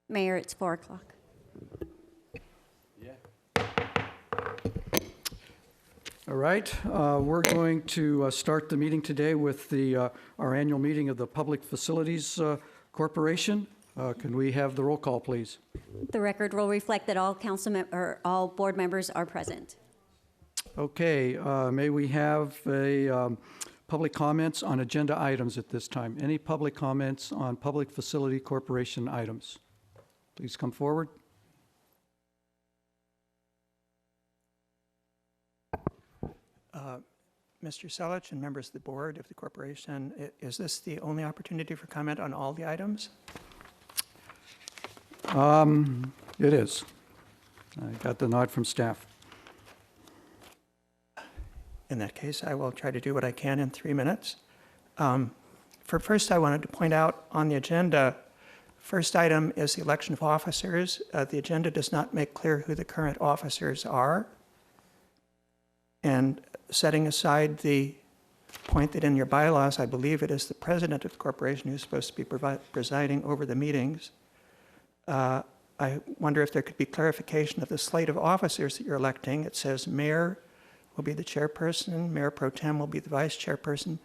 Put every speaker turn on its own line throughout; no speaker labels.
Mayor, it's 4 o'clock.
All right, we're going to start the meeting today with our annual meeting of the Public Facilities Corporation. Can we have the roll call, please?
The record will reflect that all board members are present.
Okay, may we have public comments on agenda items at this time? Any public comments on Public Facility Corporation items? Please come forward.
Mr. Selich and members of the board of the corporation, is this the only opportunity for comment on all the items?
It is. I got the nod from staff.
In that case, I will try to do what I can in 3 minutes. First, I wanted to point out on the agenda, first item is the election of officers. The agenda does not make clear who the current officers are. And setting aside the point that in your bylaws, I believe it is the president of the corporation who's supposed to be presiding over the meetings, I wonder if there could be clarification of the slate of officers that you're electing. It says mayor will be the chairperson, mayor pro tem will be the vice chairperson.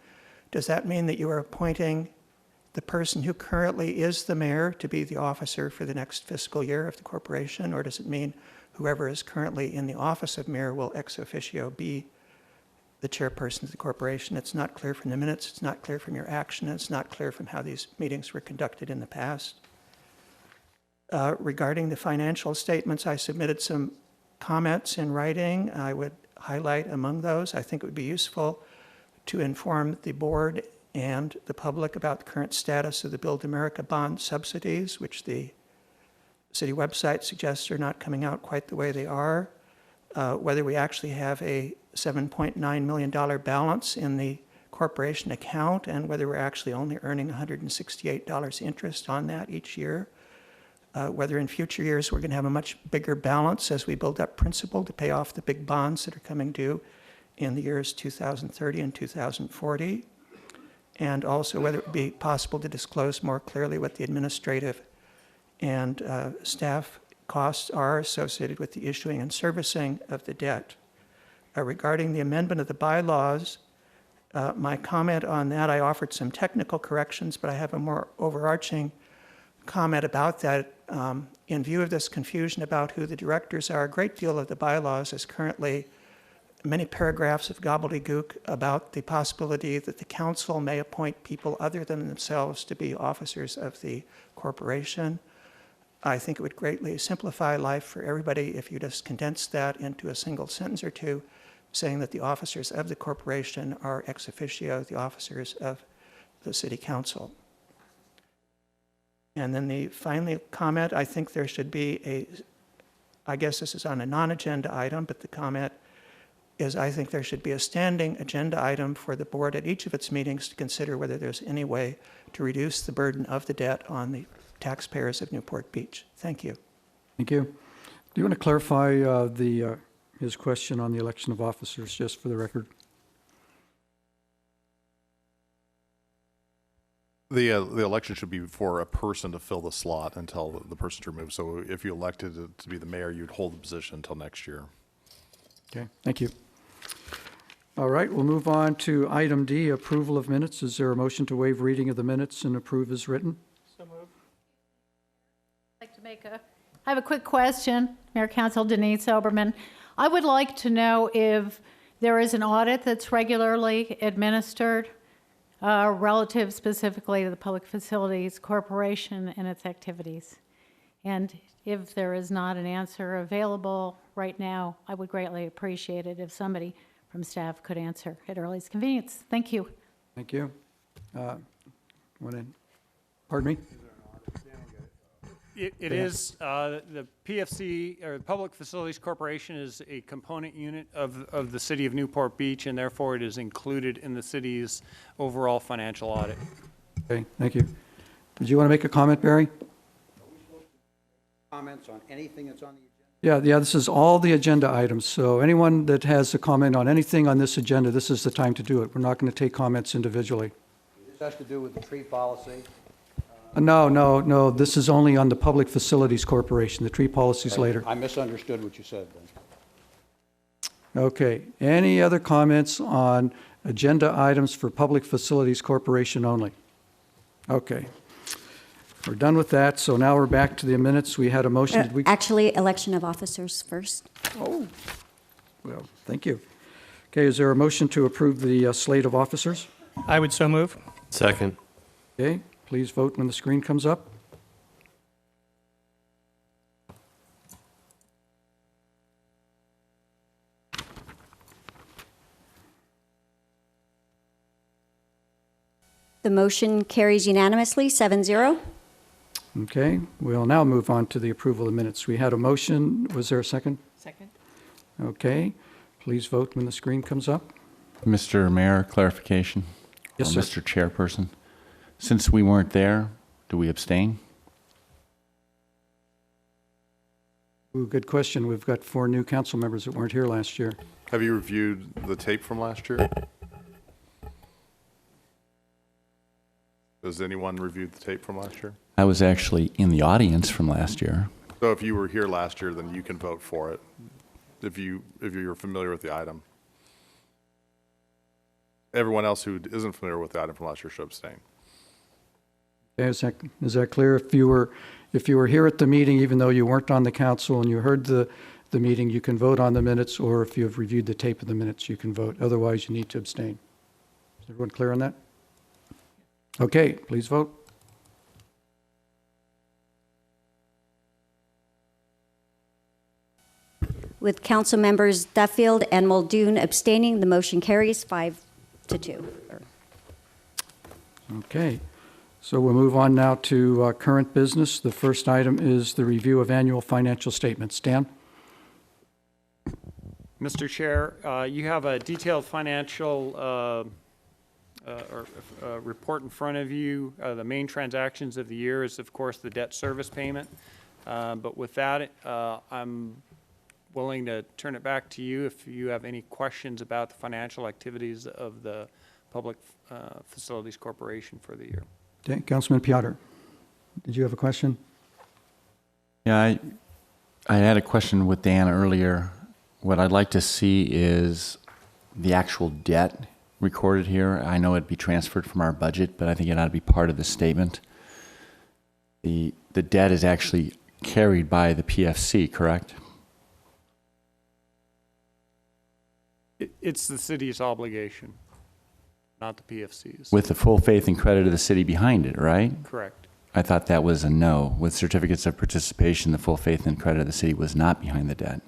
Does that mean that you are appointing the person who currently is the mayor to be the officer for the next fiscal year of the corporation, or does it mean whoever is currently in the office of mayor will ex officio be the chairperson of the corporation? It's not clear from the minutes, it's not clear from your action, it's not clear from how these meetings were conducted in the past. Regarding the financial statements, I submitted some comments in writing. I would highlight among those, I think it would be useful to inform the board and the public about the current status of the Build America bond subsidies, which the city website suggests are not coming out quite the way they are, whether we actually have a $7.9 million balance in the corporation account, and whether we're actually only earning $168 interest on that each year, whether in future years we're going to have a much bigger balance as we build up principal to pay off the big bonds that are coming due in the years 2030 and 2040, and also whether it would be possible to disclose more clearly what the administrative and staff costs are associated with the issuing and servicing of the debt. Regarding the amendment of the bylaws, my comment on that, I offered some technical corrections, but I have a more overarching comment about that. In view of this confusion about who the directors are, a great deal of the bylaws is currently many paragraphs of gobbledygook about the possibility that the council may appoint people other than themselves to be officers of the corporation. I think it would greatly simplify life for everybody if you just condense that into a single sentence or two, saying that the officers of the corporation are ex officio the officers of the city council. And then the final comment, I think there should be I guess this is on a non-agenda item, but the comment is I think there should be a standing agenda item for the board at each of its meetings to consider whether there's any way to reduce the burden of the debt on the taxpayers of Newport Beach. Thank you.
Thank you. Do you want to clarify his question on the election of officers, just for the record?
The election should be for a person to fill the slot until the person's removed. So if you elected to be the mayor, you'd hold the position until next year.
Okay, thank you. All right, we'll move on to item D, approval of minutes. Is there a motion to waive reading of the minutes and approve as written?
So moved. I'd like to I have a quick question, Mayor Council Denise Oberman. I would like to know if there is an audit that's regularly administered relative specifically to the Public Facilities Corporation and its activities. And if there is not an answer available right now, I would greatly appreciate it if somebody from staff could answer at earliest convenience. Thank you.
Thank you. Pardon me?
It is, the PFC, or the Public Facilities Corporation, is a component unit of the city of Newport Beach, and therefore it is included in the city's overall financial audit.
Okay, thank you. Did you want to make a comment, Barry?
Comments on anything that's on the agenda?
Yeah, this is all the agenda items. So anyone that has a comment on anything on this agenda, this is the time to do it. We're not going to take comments individually.
This has to do with the tree policy.
No, this is only on the Public Facilities Corporation. The tree policy's later.
I misunderstood what you said then.
Okay, any other comments on agenda items for Public Facilities Corporation only? Okay, we're done with that, so now we're back to the minutes. We had a motion, did we?
Actually, election of officers first.
Oh, well, thank you. Okay, is there a motion to approve the slate of officers?
I would so move.
Second.
Okay, please vote when the screen comes up.
The motion carries unanimously, 7-0.
Okay, we'll now move on to the approval of minutes. We had a motion, was there a second?
Second.
Okay, please vote when the screen comes up.
Mr. Mayor, clarification?
Yes,
Or
sir.
Mr. Chairperson, since we weren't there, do we abstain?
Ooh, good question. We've got 4 new council members that weren't here last year.
Have you reviewed the tape from last year? Has anyone reviewed the tape from last year?
I was actually in the audience from last year.
So if you were here last year, then you can vote for it, if you're familiar with the item. Everyone else who isn't familiar with the item from last year should abstain.
Okay, is that clear? If you were here at the meeting, even though you weren't on the council and you heard the meeting, you can vote on the minutes, or if you have reviewed the tape of the minutes, you can vote. Otherwise, you need to abstain. Is everyone clear on that? Okay, please vote.
With council members Duffield and Muldoon abstaining, the motion carries 5-2.
Okay, so we'll move on now to current business. The first item is the review of annual financial statements. Dan?
Mr. Chair, you have a detailed financial report in front of you. The main transactions of the year is, of course, the debt service payment. But with that, I'm willing to turn it back to you if you have any questions about the financial activities of the Public Facilities Corporation for the year.
Okay, Councilman Piotr, did you have a question?
Yeah, I had a question with Dan earlier. What I'd like to see is the actual debt recorded here. I know it'd be transferred from our budget, but I think it ought to be part of the statement. The debt is actually carried by the PFC, correct?
It's the city's obligation, not the PFC's.
With the full faith and credit of the city behind it, right?
Correct.
I thought that was a no. With certificates of participation, the full faith and credit of the city was not behind the debt.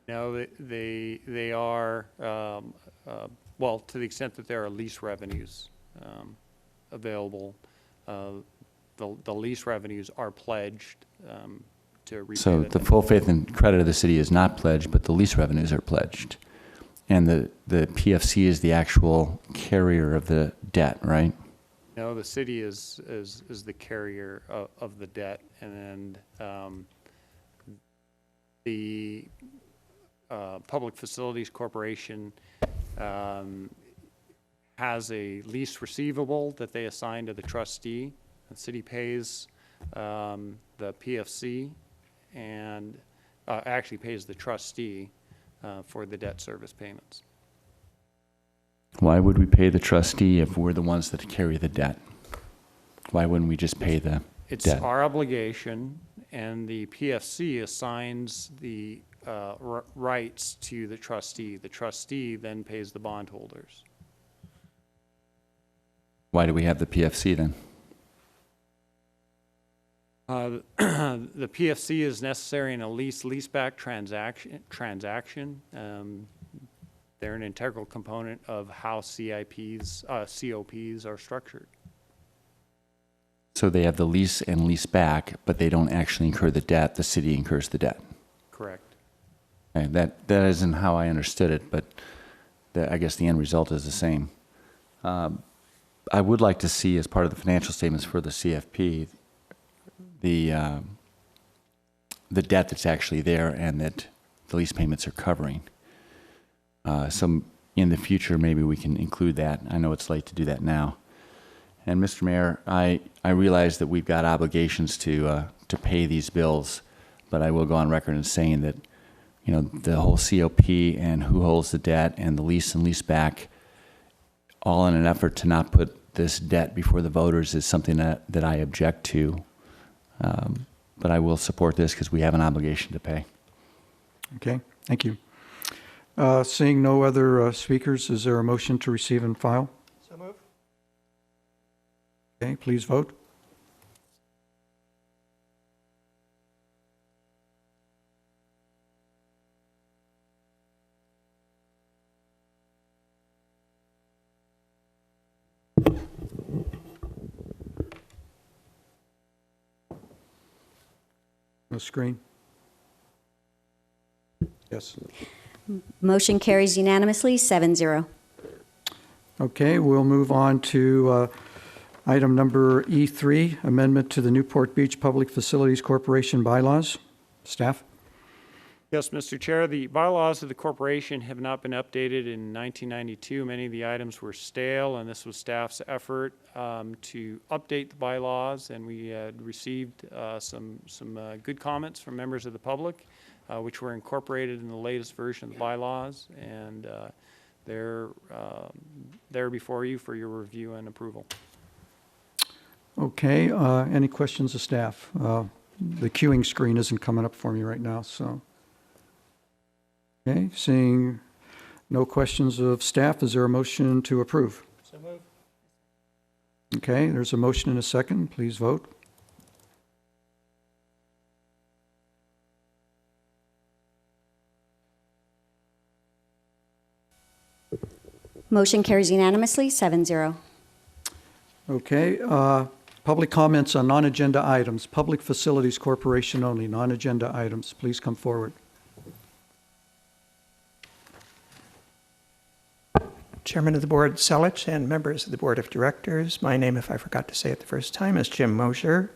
No, they are, well, to the extent that there are lease revenues available, the lease revenues are pledged to repay
So
the
the
debt.
full faith and credit of the city is not pledged, but the lease revenues are pledged. And the PFC is the actual carrier of the debt, right?
No, the city is the carrier of the debt, and the Public Facilities Corporation has a lease receivable that they assign to the trustee. The city pays the PFC and actually pays the trustee for the debt service payments.
Why would we pay the trustee if we're the ones that carry the debt? Why wouldn't we just pay the
It's
debt?
our obligation, and the PFC assigns the rights to the trustee. The trustee then pays the bondholders.
Why do we have the PFC then?
The PFC is necessary in a leaseback transaction. They're an integral component of how COPs are structured.
So they have the lease and lease back, but they don't actually incur the debt. The city incurs the debt.
Correct.
Okay, that isn't how I understood it, but I guess the end result is the same. I would like to see, as part of the financial statements for the CFP, the debt that's actually there and that the lease payments are covering. So in the future, maybe we can include that. I know it's late to do that now. And Mr. Mayor, I realize that we've got obligations to pay these bills, but I will go on record in saying that, you know, the whole COP and who holds the debt and the lease and lease back, all in an effort to not put this debt before the voters, is something that I object to. But I will support this because we have an obligation to pay.
Okay, thank you. Seeing no other speakers, is there a motion to receive and file?
So moved.
Okay, please vote. No screen? Yes.
Motion carries unanimously, 7-0.
Okay, we'll move on to item number E3, amendment to the Newport Beach Public Facilities Corporation bylaws. Staff?
Yes, Mr. Chair, the bylaws of the corporation have not been updated in 1992. Many of the items were stale, and this was staff's effort to update the bylaws, and we had received some good comments from members of the public, which were incorporated in the latest version of the bylaws, and they're before you for your review and approval.
Okay, any questions of staff? The queuing screen isn't coming up for me right now, so. Okay, seeing no questions of staff, is there a motion to approve?
So moved.
Okay, there's a motion and a second. Please vote.
Motion carries unanimously, 7-0.
Okay, public comments on non-agenda items. Public Facilities Corporation only, non-agenda items. Please come forward.
Chairman of the Board Selich and members of the Board of Directors, my name, if I forgot to say it the first time, is Jim Mosher.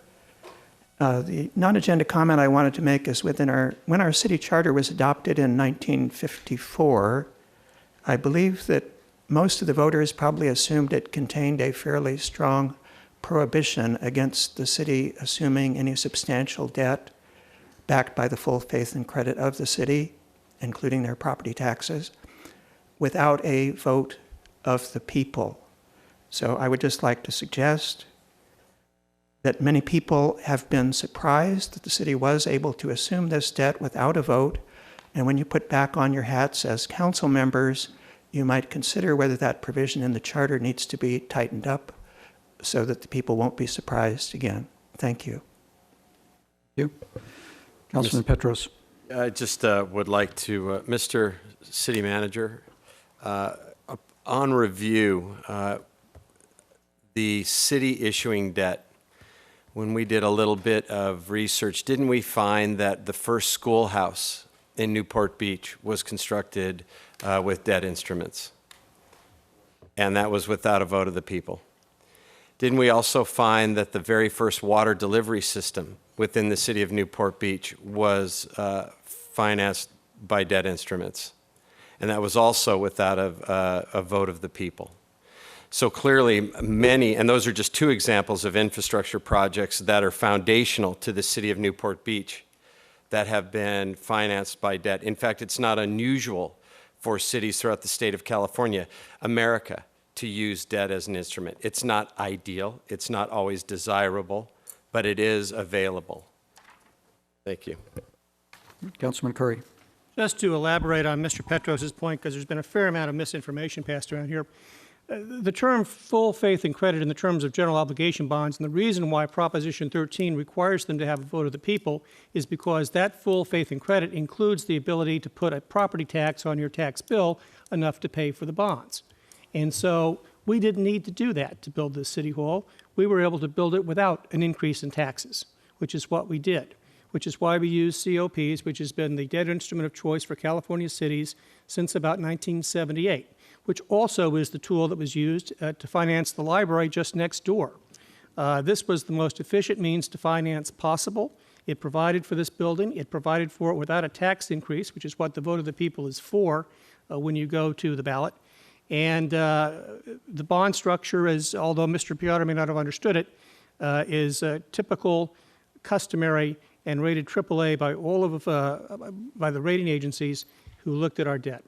The non-agenda comment I wanted to make is when our city charter was adopted in 1954, I believe that most of the voters probably assumed it contained a fairly strong prohibition against the city assuming any substantial debt backed by the full faith and credit of the city, including their property taxes, without a vote of the people. So I would just like to suggest that many people have been surprised that the city was able to assume this debt without a vote, and when you put back on your hats as council members, you might consider whether that provision in the charter needs to be tightened up so that the people won't be surprised again. Thank you.
Thank you. Councilman Petros.
I just would like to, Mr. City Manager, on review, the city issuing debt, when we did a little bit of research, didn't we find that the first schoolhouse in Newport Beach was constructed with debt instruments? And that was without a vote of the people. Didn't we also find that the very first water delivery system within the city of Newport Beach was financed by debt instruments? And that was also without a vote of the people. So clearly many, and those are just two examples of infrastructure projects that are foundational to the city of Newport Beach that have been financed by debt. In fact, it's not unusual for cities throughout the state of California, America, to use debt as an instrument. It's not ideal, it's not always desirable, but it is available. Thank you.
Councilman Curry.
Just to elaborate on Mr. Petros's point, because there's been a fair amount of misinformation passed around here. The term full faith and credit in the terms of general obligation bonds, and the reason why Proposition 13 requires them to have a vote of the people is because that full faith and credit includes the ability to put a property tax on your tax bill enough to pay for the bonds. And so we didn't need to do that to build this city hall. We were able to build it without an increase in taxes, which is what we did, which is why we use COPs, which has been the debt instrument of choice for California cities since about 1978, which also is the tool that was used to finance the library just next door. This was the most efficient means to finance possible. It provided for this building. It provided for it without a tax increase, which is what the vote of the people is for when you go to the ballot. And the bond structure is, although Mr. Piotr may not have understood it, is typical, customary, and rated AAA by all of by the rating agencies who looked at our debt.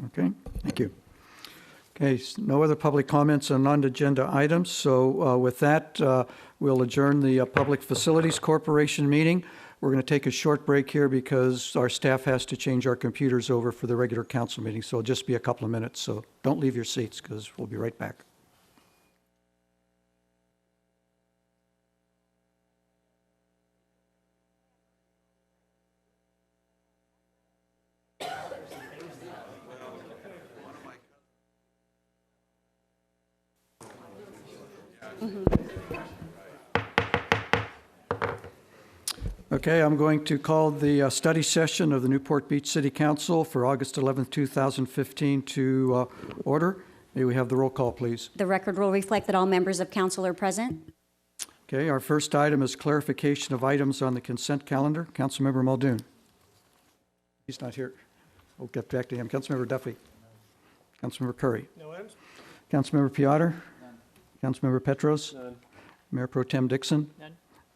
Okay, thank you. Okay, no other public comments on non-agenda items. So with that, we'll adjourn the Public Facilities Corporation meeting. We're going to take a short break here because our staff has to change our computers over for the regular council meeting. So it'll just be a couple of minutes. So don't leave your seats because we'll be right back. Okay, I'm going to call the study session of the Newport Beach City Council for August 11th, 2015 to order. May we have the roll call, please?
The record will reflect that all members of council are present.
Okay, our first item is clarification of items on the consent calendar. Councilmember Muldoon. He's not here. We'll get back to him. Councilmember Duffy. Councilmember Curry.
No items?
Councilmember Piotr. Councilmember Petros.
None.
Mayor Pro Tem Dixon.
None.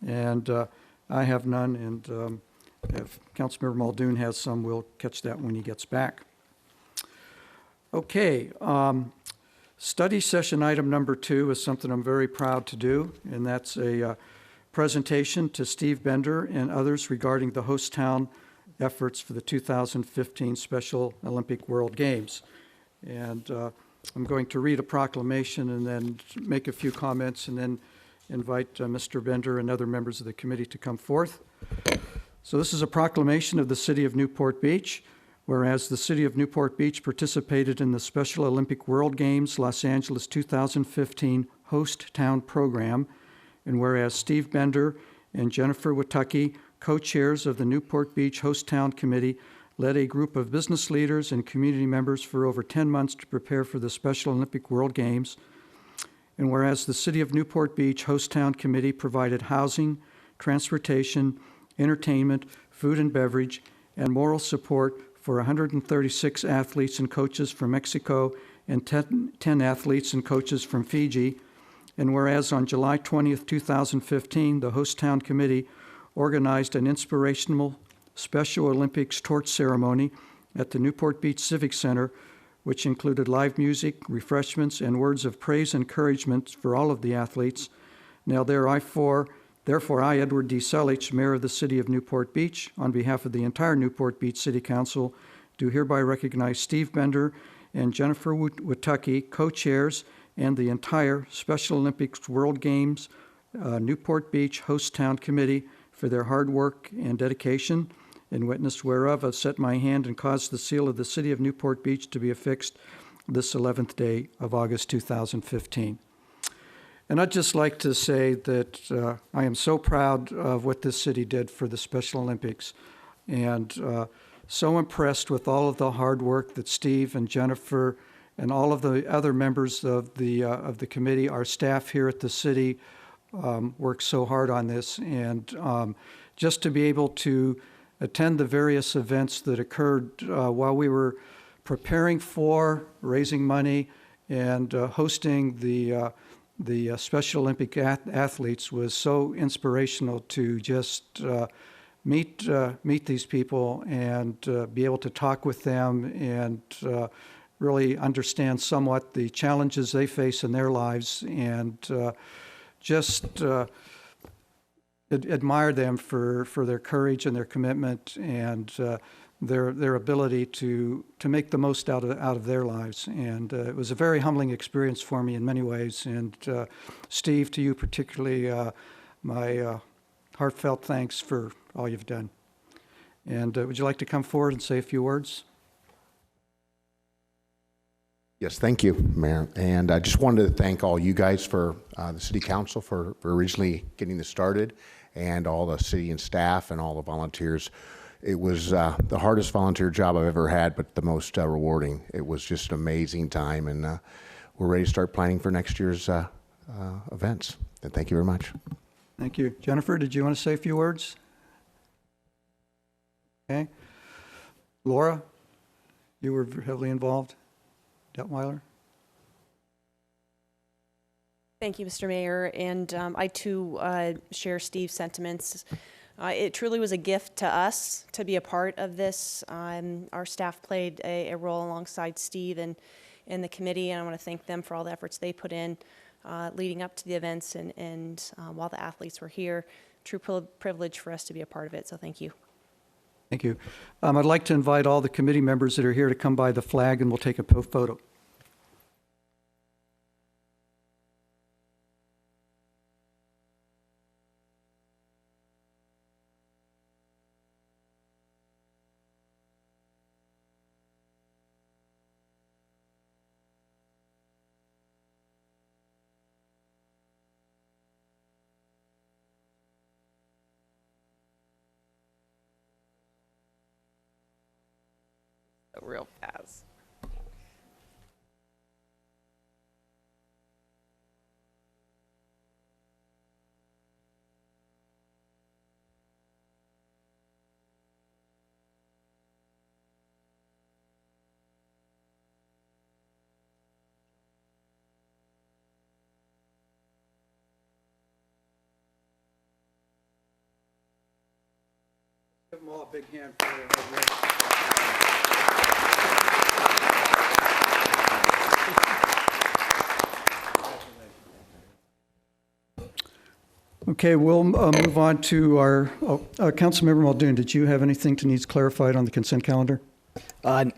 And I have none, and if Councilmember Muldoon has some, we'll catch that when he gets back. Okay, study session item number 2 is something I'm very proud to do, and that's a presentation to Steve Bender and others regarding the host town efforts for the 2015 Special Olympic World Games. And I'm going to read a proclamation and then make a few comments and then invite Mr. Bender and other members of the committee to come forth. So this is a proclamation of the City of Newport Beach, whereas the City of Newport Beach participated in the Special Olympic World Games Los Angeles 2015 Host Town Program, and whereas Steve Bender and Jennifer Watucky, co-chairs of the Newport Beach Host Town Committee, led a group of business leaders and community members for over 10 months to prepare for the Special Olympic World Games. And whereas the City of Newport Beach Host Town Committee provided housing, transportation, entertainment, food and beverage, and moral support for 136 athletes and coaches from Mexico and 10 athletes and coaches from Fiji. And whereas on July 20th, 2015, the Host Town Committee organized an inspirational Special Olympics torch ceremony at the Newport Beach Civic Center, which included live music, refreshments, and words of praise and encouragement for all of the athletes. Now therefore, I, Edward D. Selich, Mayor of the City of Newport Beach, on behalf of the entire Newport Beach City Council, do hereby recognize Steve Bender and Jennifer Watucky, co-chairs, and the entire Special Olympics World Games Newport Beach Host Town Committee for their hard work and dedication. In witness whereof, I've set my hand and caused the seal of the City of Newport Beach to be affixed this 11th day of August 2015. And I'd just like to say that I am so proud of what this city did for the Special Olympics, and so impressed with all of the hard work that Steve and Jennifer and all of the other members of the committee, our staff here at the city, worked so hard on this. And just to be able to attend the various events that occurred while we were preparing for, raising money, and hosting the Special Olympic athletes was so inspirational to just meet these people and be able to talk with them and really understand somewhat the challenges they face in their lives, and just admire them for their courage and their commitment and their ability to make the most out of their lives. And it was a very humbling experience for me in many ways. And Steve, to you particularly, my heartfelt thanks for all you've done. And would you like to come forward and say a few words?
Yes, thank you, Mayor. And I just wanted to thank all you guys for the City Council for originally getting this started, and all the city and staff and all the volunteers. It was the hardest volunteer job I've ever had, but the most rewarding. It was just an amazing time, and we're ready to start planning for next year's events. And thank you very much.
Thank you. Jennifer, did you want to say a few words? Okay. Laura, You were heavily involved. Detweiler?
Thank you, Mr. Mayor, and I too share Steve's sentiments. It truly was a gift to us to be a part of this. Our staff played a role alongside Steve and the committee, and I want to thank them for all the efforts they put in leading up to the events and while the athletes were here. True privilege for us to be a part of it, so thank you.
Thank you. I'd like to invite all the committee members that are here to come by the flag, and we'll take a photo.
Real fast.
Give them all a big hand for their hard work. Okay, we'll move on to our, Councilmember Muldoon, did you have anything that needs clarified on the consent calendar?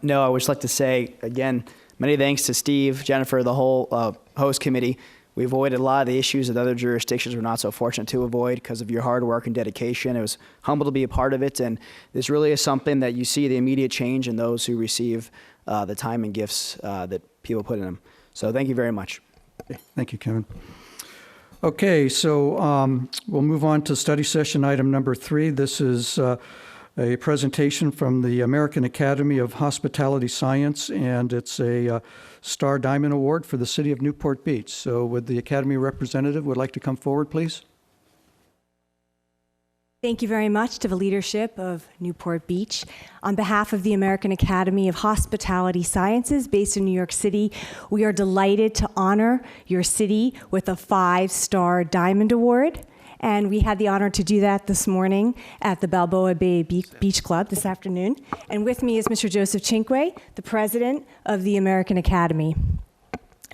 No, I would just like to say, again, many thanks to Steve, Jennifer, the whole host committee. We avoided a lot of the issues that other jurisdictions were not so fortunate to avoid because of your hard work and dedication. It was humble to be a part of it, and this really is something that you see the immediate change in those who receive the time and gifts that people put in them. So thank you very much.
Thank you, Kevin. Okay, so we'll move on to study session item number 3. This is a presentation from the American Academy of Hospitality Science, and it's a Star Diamond Award for the city of Newport Beach. So would the Academy representative would like to come forward, please?
Thank you very much to the leadership of Newport Beach. On behalf of the American Academy of Hospitality Sciences based in New York City, we are delighted to honor your city with a 5-Star Diamond Award. And we had the honor to do that this morning at the Balboa Bay Beach Club this afternoon. And with me is Mr. Joseph Cinque, the president of the American Academy.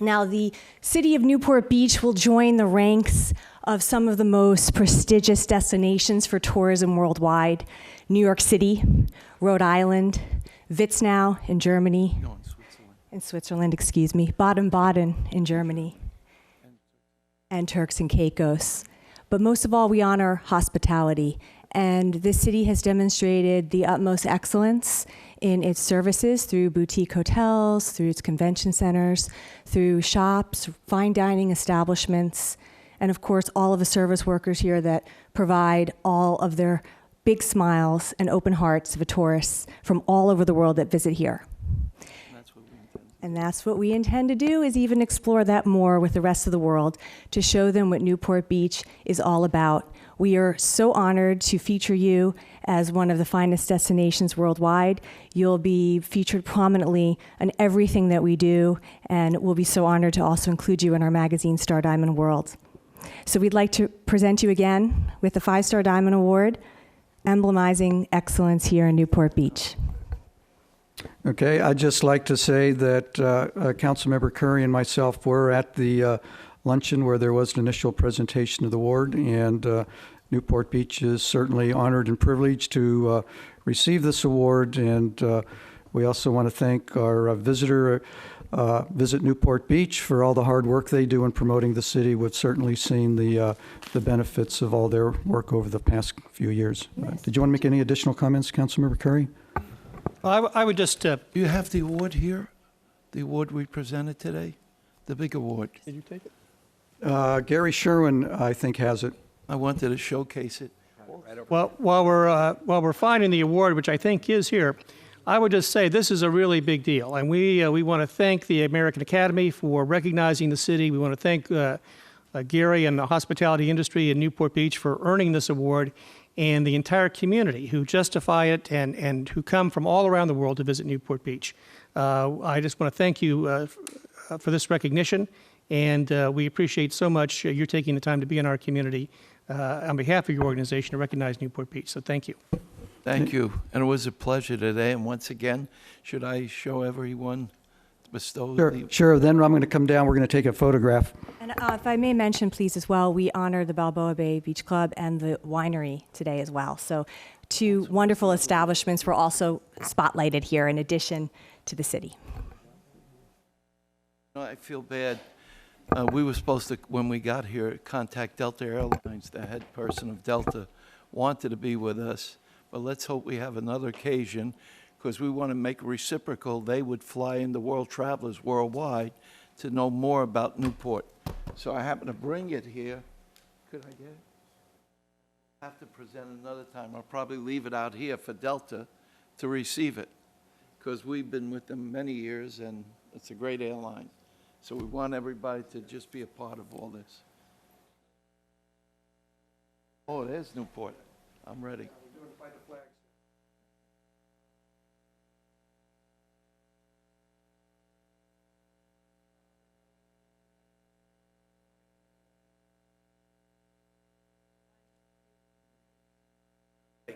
Now, the city of Newport Beach will join the ranks of some of the most prestigious destinations for tourism worldwide: New York City, Rhode Island, Witznau in Germany, in Switzerland, excuse me, Baden-Baden in Germany, and Turks and Caicos. But most of all, we honor hospitality, and this city has demonstrated the utmost excellence in its services through boutique hotels, through its convention centers, through shops, fine dining establishments, and of course, all of the service workers here that provide all of their big smiles and open hearts to the tourists from all over the world that visit here. And that's what we intend to do, is even explore that more with the rest of the world, to show them what Newport Beach is all about. We are so honored to feature you as one of the finest destinations worldwide. You'll be featured prominently in everything that we do, and we'll be so honored to also include you in our magazine, Star Diamond World. So we'd like to present you again with the 5-Star Diamond Award, emblemizing excellence here in Newport Beach.
Okay, I'd just like to say that Councilmember Curry and myself were at the luncheon where there was an initial presentation of the award, and Newport Beach is certainly honored and privileged to receive this award. And we also want to thank our visitor, Visit Newport Beach, for all the hard work they do in promoting the city. We've certainly seen the benefits of all their work over the past few years. Did you want to make any additional comments, Councilmember Curry?
I would just...
Do you have the award here? The award we presented today? The big award?
Did you take it?
Gary Sherwin, I think, has it.
I wanted to showcase it.
Well, while we're finding the award, which I think is here, I would just say this is a really big deal. And we want to thank the American Academy for recognizing the city. We want to thank Gary and the hospitality industry in Newport Beach for earning this award, and the entire community who justify it and who come from all around the world to visit Newport Beach. I just want to thank you for this recognition, and we appreciate so much you're taking the time to be in our community on behalf of your organization to recognize Newport Beach. So thank you.
Thank you. And it was a pleasure today. And once again, should I show everyone bestow the...
Sure. Then I'm going to come down. We're going to take a photograph.
And if I may mention, please, as well, we honor the Balboa Bay Beach Club and the winery today as well. So 2 wonderful establishments were also spotlighted here in addition to the city.
I feel bad. We were supposed to, when we got here, contact Delta Airlines. The head person of Delta wanted to be with us. But let's hope we have another occasion, because we want to make reciprocal. They would fly in the world travelers worldwide to know more about Newport. So I happen to bring it here. Could I get it? I have to present another time. I'll probably leave it out here for Delta to receive it, because we've been with them many years, and it's a great airline. So we want everybody to just be a part of all this. Oh, there's Newport. I'm ready.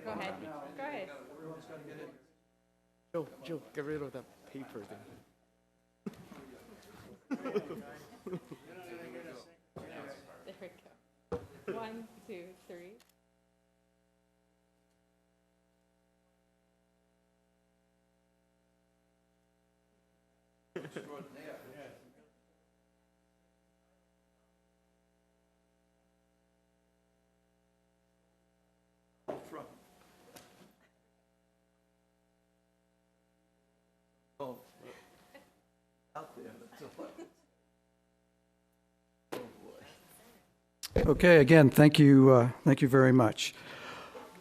Go ahead. Go ahead.
Joe, get rid of that paper thing.
There we go. 1, 2, 3.
Oh, out there. Oh, boy.
Okay, again, thank you very much.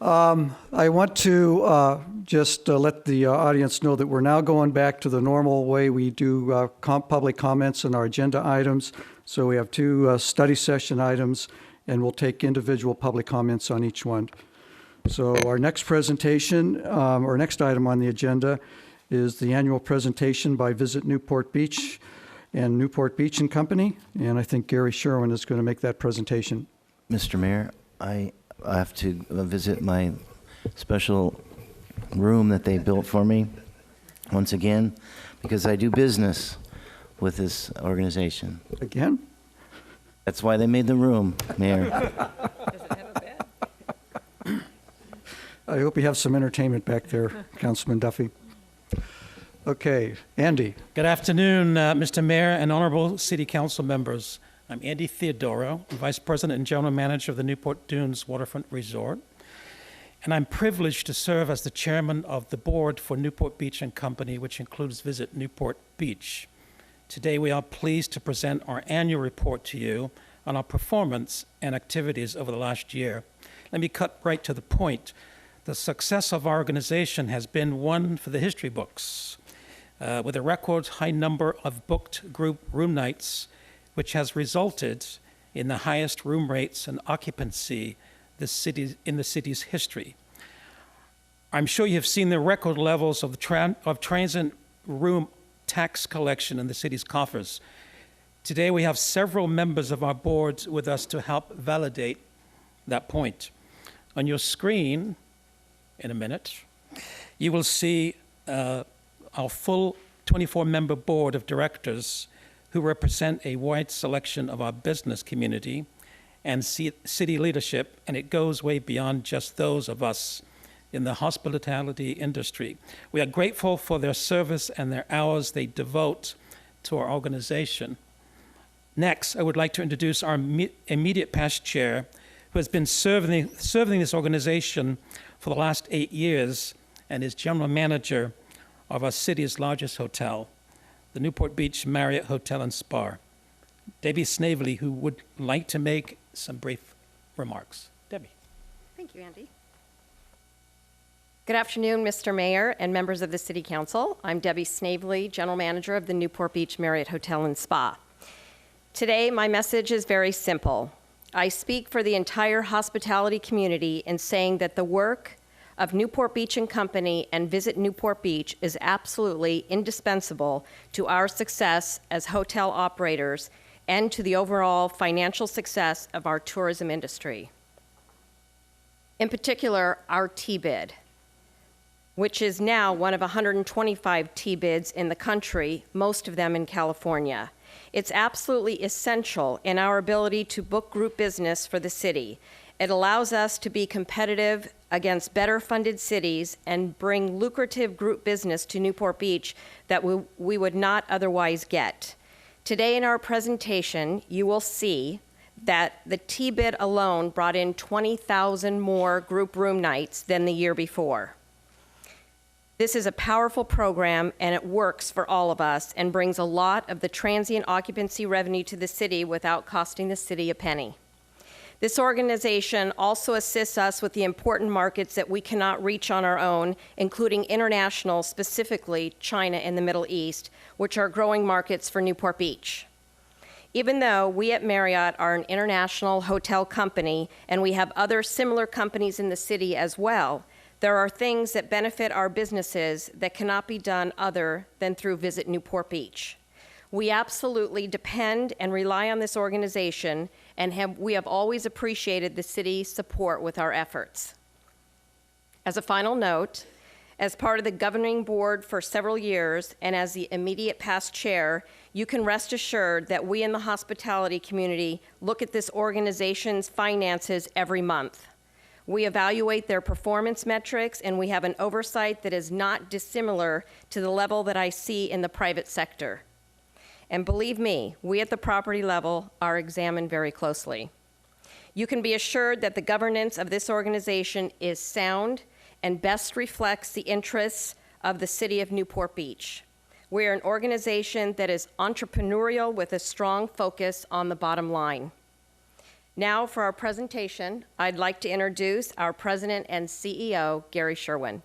I want to just let the audience know that we're now going back to the normal way we do public comments on our agenda items. So we have 2 study session items, and we'll take individual public comments on each one. So our next presentation, or next item on the agenda, is the annual presentation by Visit Newport Beach and Newport Beach and Company. And I think Gary Sherwin is going to make that presentation.
Mr. Mayor, I have to visit my special room that they built for me once again, because I do business with this organization.
Again?
That's why they made the room, Mayor.
Does it have a bed?
I hope you have some entertainment back there, Councilman Duffy. Okay, Andy.
Good afternoon, Mr. Mayor and honorable city council members. I'm Andy Theodoro, Vice President and General Manager of the Newport Dunes Waterfront Resort, and I'm privileged to serve as the chairman of the board for Newport Beach and Company, which includes Visit Newport Beach. Today, we are pleased to present our annual report to you on our performance and activities over the last year. Let me cut right to the point. The success of our organization has been one for the history books, with a record high number of booked group room nights, which has resulted in the highest room rates and occupancy in the city's history. I'm sure you have seen the record levels of transient room tax collection in the city's coffers. Today, we have several members of our board with us to help validate that point. On your screen, in a minute, you will see our full 24-member board of directors who represent a wide selection of our business community and city leadership, and it goes way beyond just those of us in the hospitality industry. We are grateful for their service and their hours they devote to our organization. Next, I would like to introduce our immediate past chair, who has been serving this organization for the last 8 years and is general manager of our city's largest hotel, the Newport Beach Marriott Hotel and Spa, Debbie Snavely, who would like to make some brief remarks. Debbie.
Thank you, Andy. Good afternoon, Mr. Mayor and members of the City Council. I'm Debbie Snavely, General Manager of the Newport Beach Marriott Hotel and Spa. Today, my message is very simple. I speak for the entire hospitality community in saying that the work of Newport Beach and Company and Visit Newport Beach is absolutely indispensable to our success as hotel operators and to the overall financial success of our tourism industry. In particular, our T-bid, which is now one of 125 T-bids in the country, most of them in California. It's absolutely essential in our ability to book group business for the city. It allows us to be competitive against better funded cities and bring lucrative group business to Newport Beach that we would not otherwise get. Today in our presentation, you will see that the T-bid alone brought in 20,000 more group room nights than the year before. This is a powerful program, and it works for all of us and brings a lot of the transient occupancy revenue to the city without costing the city a penny. This organization also assists us with the important markets that we cannot reach on our own, including international, specifically China and the Middle East, which are growing markets for Newport Beach. Even though we at Marriott are an international hotel company and we have other similar companies in the city as well, there are things that benefit our businesses that cannot be done other than through Visit Newport Beach. We absolutely depend and rely on this organization, and we have always appreciated the city's support with our efforts. As a final note, as part of the governing board for several years and as the immediate past chair, you can rest assured that we in the hospitality community look at this organization's finances every month. We evaluate their performance metrics, and we have an oversight that is not dissimilar to the level that I see in the private sector. And believe me, we at the property level are examined very closely. You can be assured that the governance of this organization is sound and best reflects the interests of the city of Newport Beach. We are an organization that is entrepreneurial with a strong focus on the bottom line. Now for our presentation, I'd like to introduce our President and CEO, Gary Sherwin.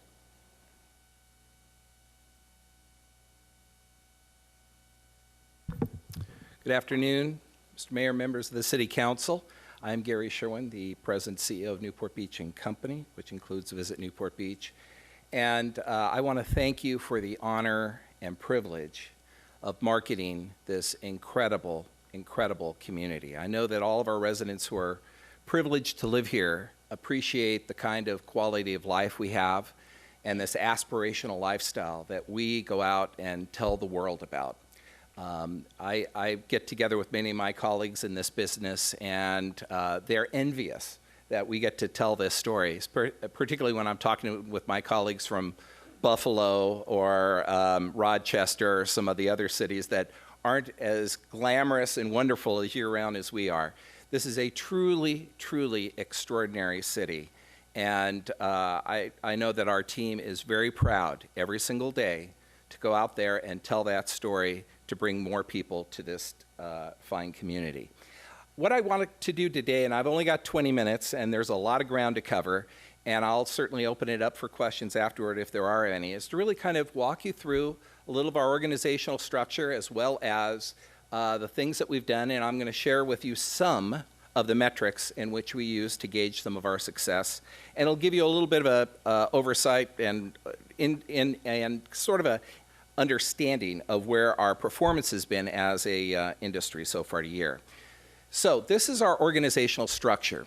Good afternoon, Mr. Mayor, members of the City Council. I'm Gary Sherwin, the President and CEO of Newport Beach and Company, which includes Visit Newport Beach. And I want to thank you for the honor and privilege of marketing this incredible community. I know that all of our residents who are privileged to live here appreciate the kind of quality of life we have and this aspirational lifestyle that we go out and tell the world about. I get together with many of my colleagues in this business, and they're envious that we get to tell this story, particularly when I'm talking with my colleagues from Buffalo or Rochester or some of the other cities that aren't as glamorous and wonderful as year-round as we are. This is a truly extraordinary city. And I know that our team is very proud every single day to go out there and tell that story to bring more people to this fine community. What I wanted to do today, and I've only got 20 minutes, and there's a lot of ground to cover, and I'll certainly open it up for questions afterward if there are any, is to really kind of walk you through a little of our organizational structure as well as the things that we've done, and I'm going to share with you some of the metrics in which we use to gauge some of our success. And it'll give you a little bit of a oversight and sort of a understanding of where our performance has been as a industry so far the year. So this is our organizational structure.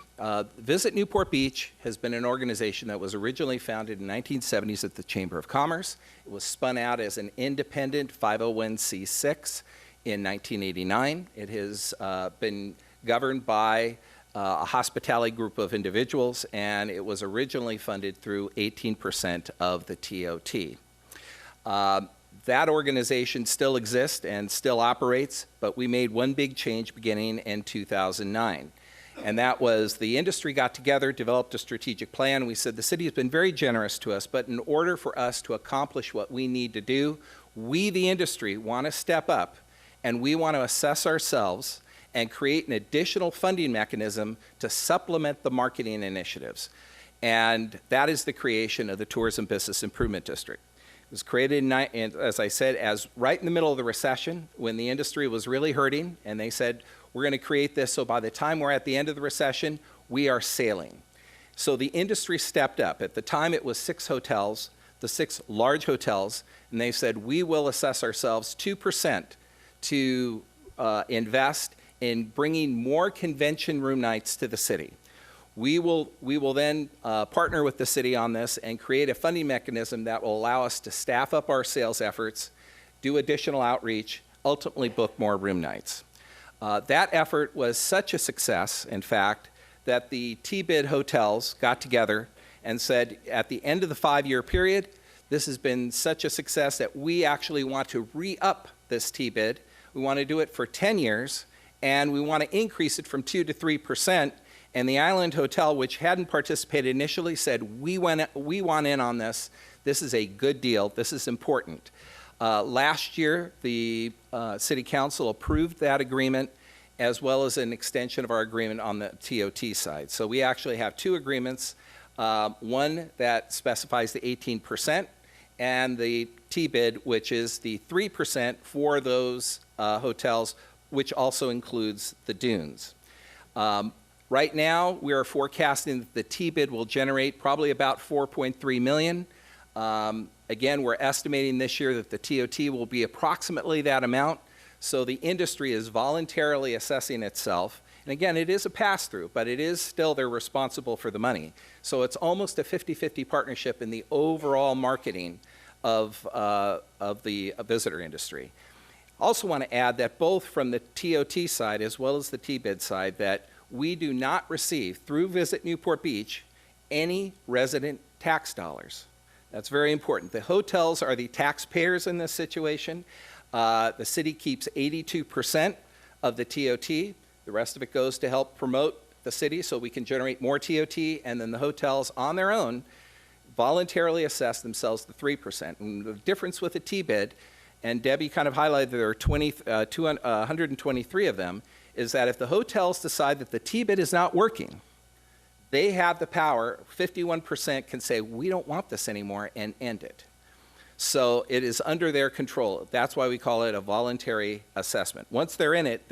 Visit Newport Beach has been an organization that was originally founded in the 1970s at the Chamber of Commerce. It was spun out as an independent 501c6 in 1989. It has been governed by a hospitality group of individuals, and it was originally funded through 18% of the TOT. That organization still exists and still operates, but we made one big change beginning in 2009. And that was the industry got together, developed a strategic plan. We said the city has been very generous to us, but in order for us to accomplish what we need to do, we, the industry, want to step up, and we want to assess ourselves and create an additional funding mechanism to supplement the marketing initiatives. And that is the creation of the Tourism Business Improvement District. It was created, as I said, as right in the middle of the recession when the industry was really hurting, and they said, we're going to create this so by the time we're at the end of the recession, we are sailing. So the industry stepped up. At the time, it was 6 hotels, the 6 large hotels, and they said, we will assess ourselves 2% to invest in bringing more convention room nights to the city. We will then partner with the city on this and create a funding mechanism that will allow us to staff up our sales efforts, do additional outreach, ultimately book more room nights. That effort was such a success, in fact, that the T-bid hotels got together and said, at the end of the 5-year period, this has been such a success that we actually want to re-up this T-bid. We want to do it for 10 years, and we want to increase it from 2 to 3%. And the Island Hotel, which hadn't participated initially, said, we want in on this. This is a good deal. This is important. Last year, the City Council approved that agreement, as well as an extension of our agreement on the TOT side. So we actually have 2 agreements, one that specifies the 18%, and the T-bid, which is the 3% for those hotels, which also includes the dunes. Right now, we are forecasting that the T-bid will generate probably about $4.3 million. Again, we're estimating this year that the TOT will be approximately that amount. So the industry is voluntarily assessing itself. And again, it is a pass-through, but it is still they're responsible for the money. So it's almost a 50-50 partnership in the overall marketing of the visitor industry. Also want to add that both from the TOT side as well as the T-bid side, that we do not receive, through Visit Newport Beach, any resident tax dollars. That's very important. The hotels are the taxpayers in this situation. The city keeps 82% of the TOT. The rest of it goes to help promote the city so we can generate more TOT, and then the hotels on their own voluntarily assess themselves to 3%. And the difference with the T-bid, and Debbie kind of highlighted there are 123 of them, is that if the hotels decide that the T-bid is not working, they have the power, 51% can say, we don't want this anymore, and end it. So it is under their control. That's why we call it a voluntary assessment. Once they're in it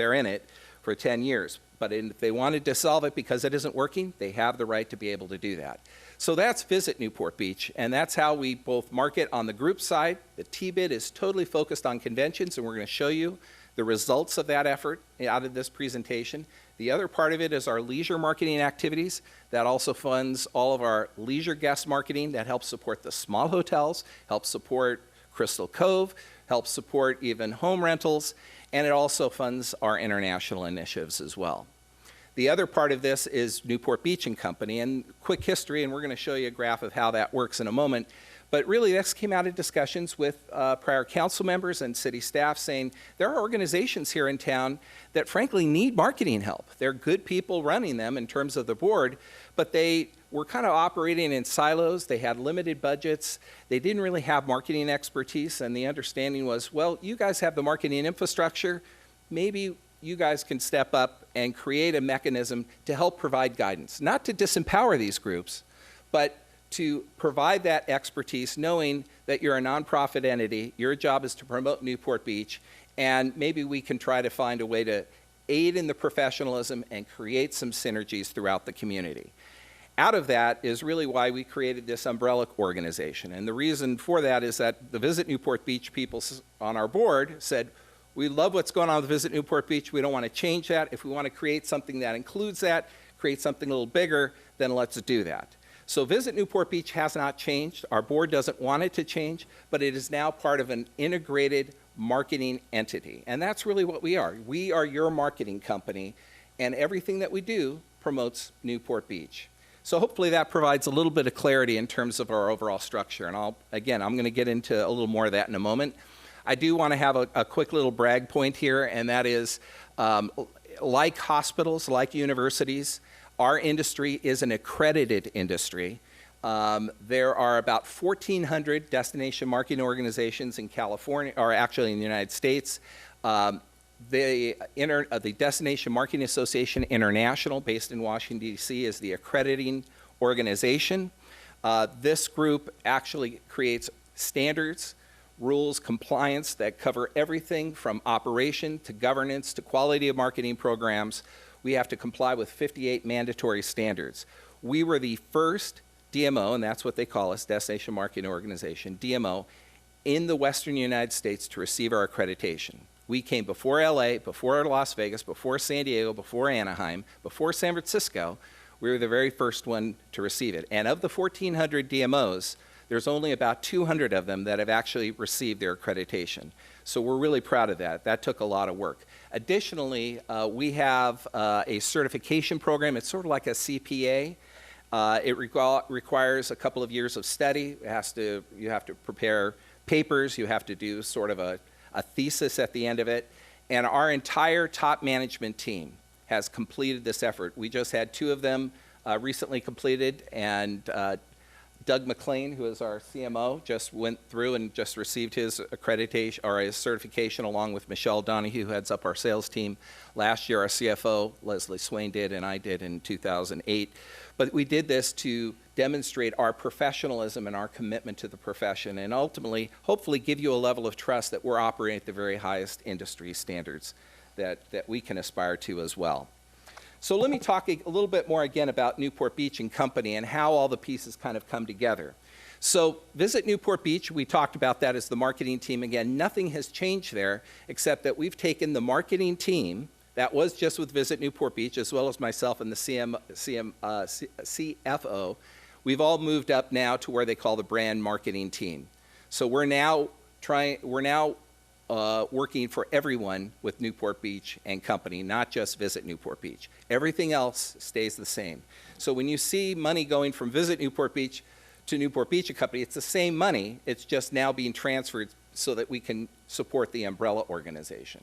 for 10 years. But if they want to dissolve it because it isn't working, they have the right to be able to do that. So that's Visit Newport Beach, and that's how we both market on the group side. The T-bid is totally focused on conventions, and we're going to show you the results of that effort out of this presentation. The other part of it is our leisure marketing activities. That also funds all of our leisure guest marketing that helps support the small hotels, helps support Crystal Cove, helps support even home rentals, and it also funds our international initiatives as well. The other part of this is Newport Beach and Company, and quick history, and we're going to show you a graph of how that works in a moment. But really, this came out of discussions with prior council members and city staff saying there are organizations here in town that frankly need marketing help. They're good people running them in terms of the board, but they were kind of operating in silos. They had limited budgets. They didn't really have marketing expertise, and the understanding was, well, you guys have the marketing infrastructure. Maybe you guys can step up and create a mechanism to help provide guidance, not to disempower these groups, but to provide that expertise, knowing that you're a nonprofit entity, your job is to promote Newport Beach, and maybe we can try to find a way to aid in the professionalism and create some synergies throughout the community. Out of that is really why we created this umbrella organization. And the reason for that is that the Visit Newport Beach people on our board said, we love what's going on with Visit Newport Beach. We don't want to change that. If we want to create something that includes that, create something a little bigger, then let's do that. So Visit Newport Beach has not changed. Our board doesn't want it to change, but it is now part of an integrated marketing entity. And that's really what we are. We are your marketing company, and everything that we do promotes Newport Beach. So hopefully that provides a little bit of clarity in terms of our overall structure. And I'm going to get into a little more of that in a moment. I do want to have a quick little brag point here, and that is, like hospitals, like universities, our industry is an accredited industry. There are about 1,400 destination marketing organizations in California, or actually in the United States. The Destination Marketing Association International, based in Washington, D.C., is the accrediting organization. This group actually creates standards, rules, compliance that cover everything from operation to governance to quality of marketing programs. we have to comply with 58 mandatory standards. We were the first DMO, and that's what they call us, Destination Marketing Organization, DMO, in the Western United States to receive our accreditation. We came before LA, before Las Vegas, before San Diego, before Anaheim, before San Francisco. We were the very first one to receive it. And of the 1,400 DMOs, there's only about 200 of them that have actually received their accreditation. So we're really proud of that. That took a lot of work. Additionally, we have a certification program. It's sort of like a CPA. It requires a couple of years of study. You have to prepare papers. You have to do sort of a thesis at the end of it. And our entire top management team has completed this effort. We just had 2 of them recently completed, and Doug McLean, who is our CMO, just went through and just received his accreditation or his certification, along with Michelle Donahue, who heads up our sales team. Last year, our CFO, Leslie Swain, did, and I did in 2008. But we did this to demonstrate our professionalism and our commitment to the profession, and ultimately, hopefully, give you a level of trust that we're operating at the very highest industry standards that we can aspire to as well. So let me talk a little bit more again about Newport Beach and Company and how all the pieces kind of come together. So Visit Newport Beach, we talked about that as the marketing team. Again, nothing has changed there except that we've taken the marketing team that was just with Visit Newport Beach, as well as myself and the CFO. We've all moved up now to where they call the brand marketing team. So we're now working for everyone with Newport Beach and Company, not just Visit Newport Beach. Everything else stays the same. So when you see money going from Visit Newport Beach to Newport Beach and Company, it's the same money. It's just now being transferred so that we can support the umbrella organization.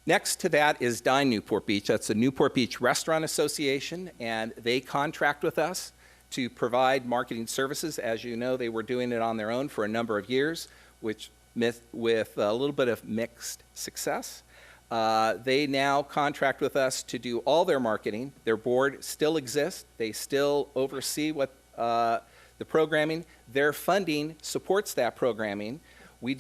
Next to that is Dine Newport Beach. That's the Newport Beach Restaurant Association, and they contract with us to provide marketing services. As you know, they were doing it on their own for a number of years, with a little bit of mixed success. They now contract with us to do all their marketing. Their board still exists. They still oversee what the programming. Their funding supports that programming. We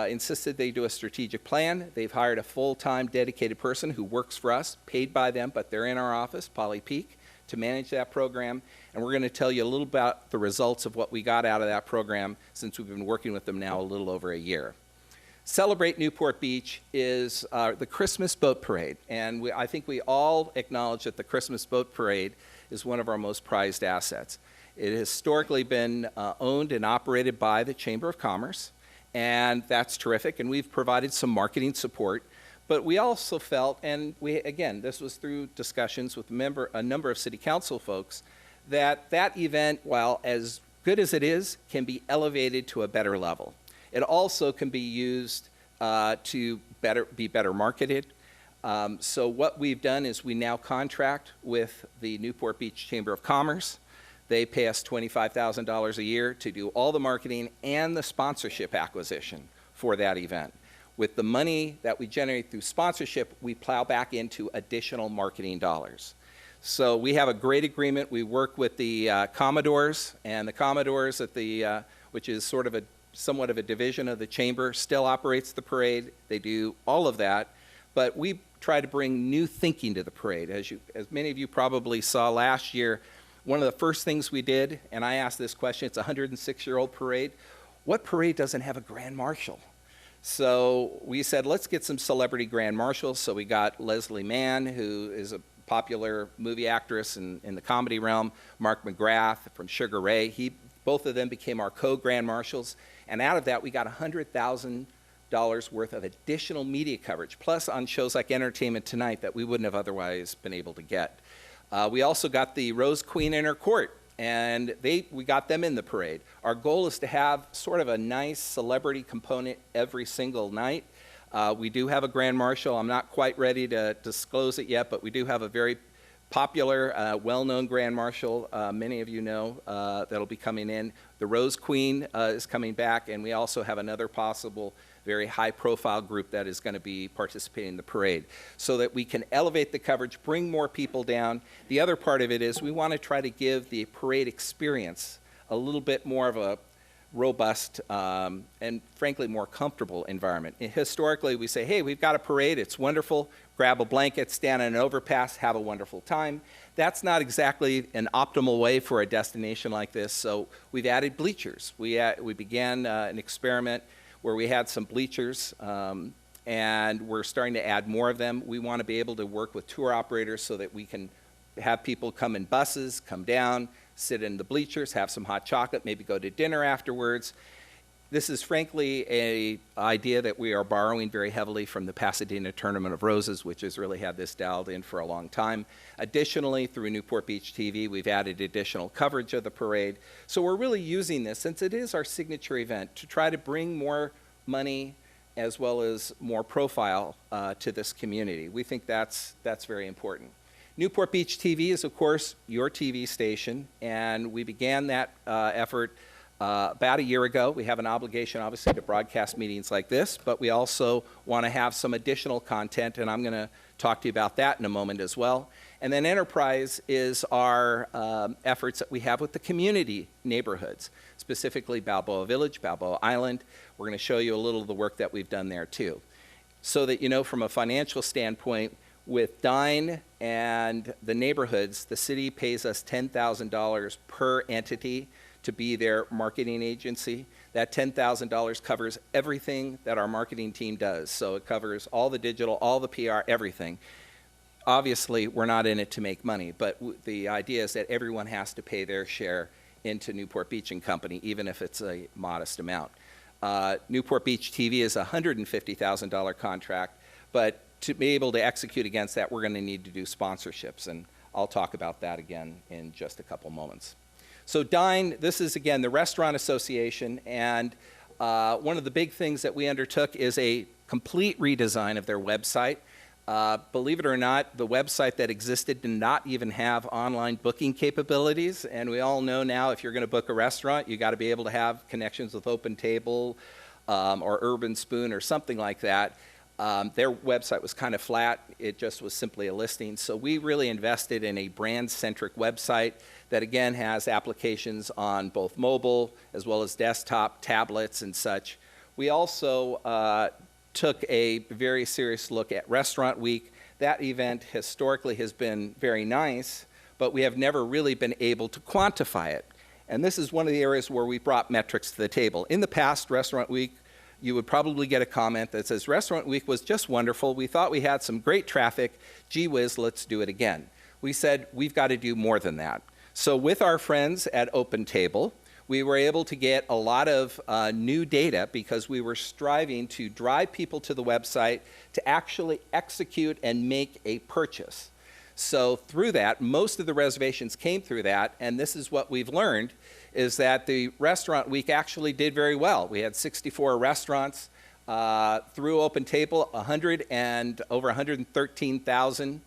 insisted they do a strategic plan. They've hired a full-time dedicated person who works for us, paid by them, but they're in our office, Polly Peak, to manage that program. And we're going to tell you a little about the results of what we got out of that program since we've been working with them now a little over a year. Celebrate Newport Beach is the Christmas Boat Parade. And I think we all acknowledge that the Christmas Boat Parade is one of our most prized assets. It has historically been owned and operated by the Chamber of Commerce, and that's terrific. And we've provided some marketing support. But we also felt, and this was through discussions with a number of city council folks, that event, while as good as it is, can be elevated to a better level. It also can be used to be better marketed. So what we've done is we now contract with the Newport Beach Chamber of Commerce. They pay us $25,000 a year to do all the marketing and the sponsorship acquisition for that event. With the money that we generate through sponsorship, we plow back into additional marketing dollars. So we have a great agreement. We work with the Commodores, and the Commodores which is sort of somewhat of a division of the Chamber, still operates the parade. They do all of that, but we try to bring new thinking to the parade. As many of you probably saw last year, one of the first things we did, and I asked this question, it's a 106-year-old parade, what parade doesn't have a grand marshal? So we said, let's get some celebrity grand marshals. So we got Leslie Mann, who is a popular movie actress in the comedy realm, Mark McGrath from Sugar Ray. Both of them became our co-grand marshals. And out of that, we got $100,000 worth of additional media coverage, plus on shows like Entertainment Tonight that we wouldn't have otherwise been able to get. We also got the Rose Queen in her court, and we got them in the parade. Our goal is to have sort of a nice celebrity component every single night. We do have a grand marshal. I'm not quite ready to disclose it yet, but we do have a very popular, well-known grand marshal, many of you know, that'll be coming in. The Rose Queen is coming back, and we also have another possible very high-profile group that is going to be participating in the parade, so that we can elevate the coverage, bring more people down. The other part of it is we want to try to give the parade experience a little bit more of a robust and frankly more comfortable environment. Historically, we say, hey, we've got a parade, it's wonderful, grab a blanket, stand on an overpass, have a wonderful time. That's not exactly an optimal way for a destination like this, so we've added bleachers. We began an experiment where we had some bleachers, and we're starting to add more of them. We want to be able to work with tour operators so that we can have people come in buses, come down, sit in the bleachers, have some hot chocolate, maybe go to dinner afterwards. This is frankly an idea that we are borrowing very heavily from the Pasadena Tournament of Roses, which has really had this dialed in for a long time. Additionally, through Newport Beach TV, we've added additional coverage of the parade. So we're really using this, since it is our signature event, to try to bring more money as well as more profile to this community. We think that's very important. Newport Beach TV is, of course, your TV station, and we began that effort about a year ago. We have an obligation, obviously, to broadcast meetings like this, but we also want to have some additional content, and I'm going to talk to you about that in a moment as well. And then Enterprise is our efforts that we have with the community neighborhoods, specifically Balboa Village, Balboa Island. We're going to show you a little of the work that we've done there, too. So that you know, from a financial standpoint, with Dine and the neighborhoods, the city pays us $10,000 per entity to be their marketing agency. That $10,000 covers everything that our marketing team does. So it covers all the digital, all the PR, everything. Obviously, we're not in it to make money, but the idea is that everyone has to pay their share into Newport Beach and Company, even if it's a modest amount. Newport Beach TV is a $150,000 contract, but to be able to execute against that, we're going to need to do sponsorships, and I'll talk about that again in just a couple moments. So Dine, this is again the Restaurant Association, and one of the big things that we undertook is a complete redesign of their website. Believe it or not, the website that existed did not even have online booking capabilities, and we all know now if you're going to book a restaurant, you got to be able to have connections with OpenTable or Urban Spoon or something like that. Their website was kind of flat. It just was simply a listing. So we really invested in a brand-centric website that, again, has applications on both mobile as well as desktop, tablets, and such. We also took a very serious look at Restaurant Week. That event historically has been very nice, but we have never really been able to quantify it. And this is one of the areas where we brought metrics to the table. In the past, Restaurant Week, you would probably get a comment that says, Restaurant Week was just wonderful. We thought we had some great traffic. Gee whiz, let's do it again. We said, we've got to do more than that. So with our friends at OpenTable, we were able to get a lot of new data because we were striving to drive people to the website to actually execute and make a purchase. So through that, most of the reservations came through that, and this is what we've learned, is that the Restaurant Week actually did very well. We had 64 restaurants through OpenTable, over 113,000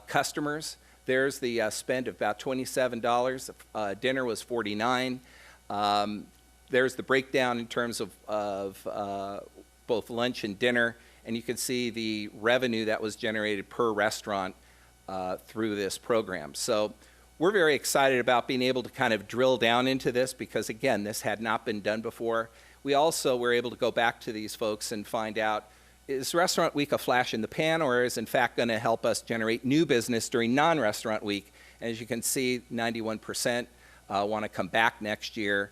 customers. There's the spend of about $27. Dinner was $49. There's the breakdown in terms of both lunch and dinner, and you can see the revenue that was generated per restaurant through this program. So we're very excited about being able to kind of drill down into this because, again, this had not been done before. We also were able to go back to these folks and find out, is Restaurant Week a flash in the pan, or is in fact going to help us generate new business during non-Restaurant Week? And as you can see, 91% want to come back next year.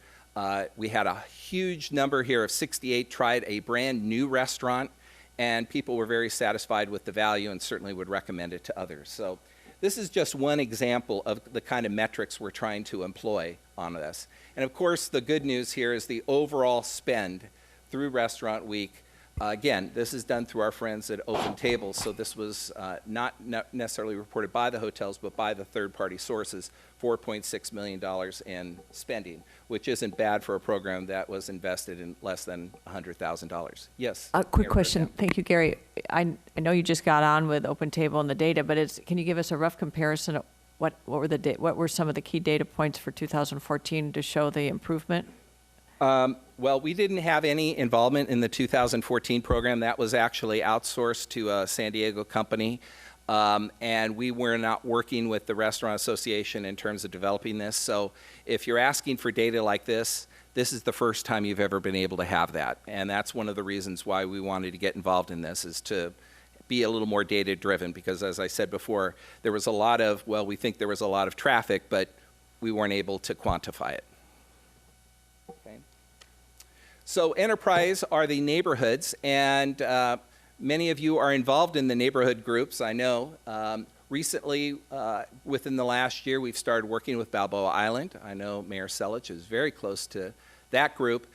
We had a huge number here of 68 tried a brand new restaurant, and people were very satisfied with the value and certainly would recommend it to others. So this is just one example of the kind of metrics we're trying to employ on this. And of course, the good news here is the overall spend through Restaurant Week. Again, this is done through our friends at OpenTable, so this was not necessarily reported by the hotels, but by the third-party sources, $4.6 million in spending, which isn't bad for a program that was invested in less than $100,000. Yes?
A quick
Mayor
question.
Pro Tem.
Thank you, Gary. I know you just got on with OpenTable and the data, but can you give us a rough comparison of what were some of the key data points for 2014 to show the improvement?
Well, we didn't have any involvement in the 2014 program. That was actually outsourced to a San Diego company. And we were not working with the Restaurant Association in terms of developing this. So if you're asking for data like this this is the first time you've ever been able to have that. And that's one of the reasons why we wanted to get involved in this, is to be a little more data driven, because as I said before, there was a lot of, well, we think there was a lot of traffic, but we weren't able to quantify it. Okay. So enterprise are the neighborhoods, and many of you are involved in the neighborhood groups, I know. Recently, within the last year, we've started working with Balboa Island. I know Mayor Selich is very close to that group.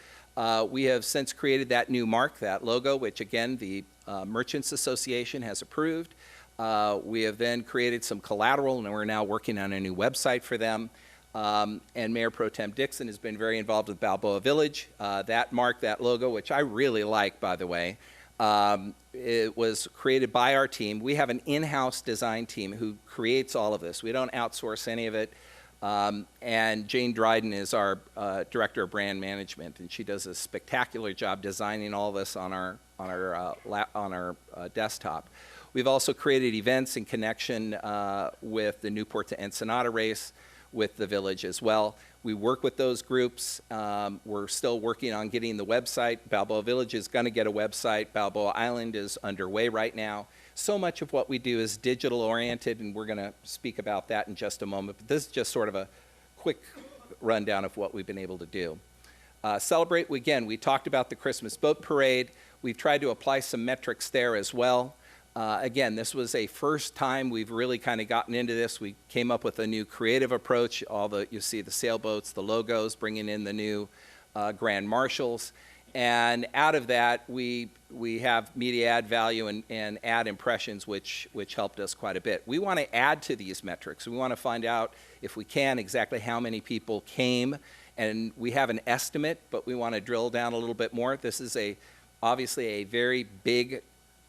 We have since created that new mark, that logo, which again, the Merchants Association has approved. We have then created some collateral, and we're now working on a new website for them. And Mayor Pro Tem Dixon has been very involved with Balboa Village. That mark, that logo, which I really like, by the way, it was created by our team. We have an in-house design team who creates all of this. We don't outsource any of it. And Jane Dryden is our Director of Brand Management, and she does a spectacular job designing all this on our desktop. We've also created events in connection with the Newport to Ensenada race with the village as well. We work with those groups. We're still working on getting the website. Balboa Village is going to get a website. Balboa Island is underway right now. So much of what we do is digital oriented, and we're going to speak about that in just a moment. But this is just sort of a quick rundown of what we've been able to do. Celebrate, again, we talked about the Christmas Boat Parade. We've tried to apply some metrics there as well. Again, this was a first time we've really kind of gotten into this. We came up with a new creative approach. You see the sailboats, the logos, bringing in the new Grand Marshals. And out of that, we have media ad value and ad impressions, which helped us quite a bit. We want to add to these metrics. We want to find out, if we can, exactly how many people came. And we have an estimate, but we want to drill down a little bit more. This is obviously a very big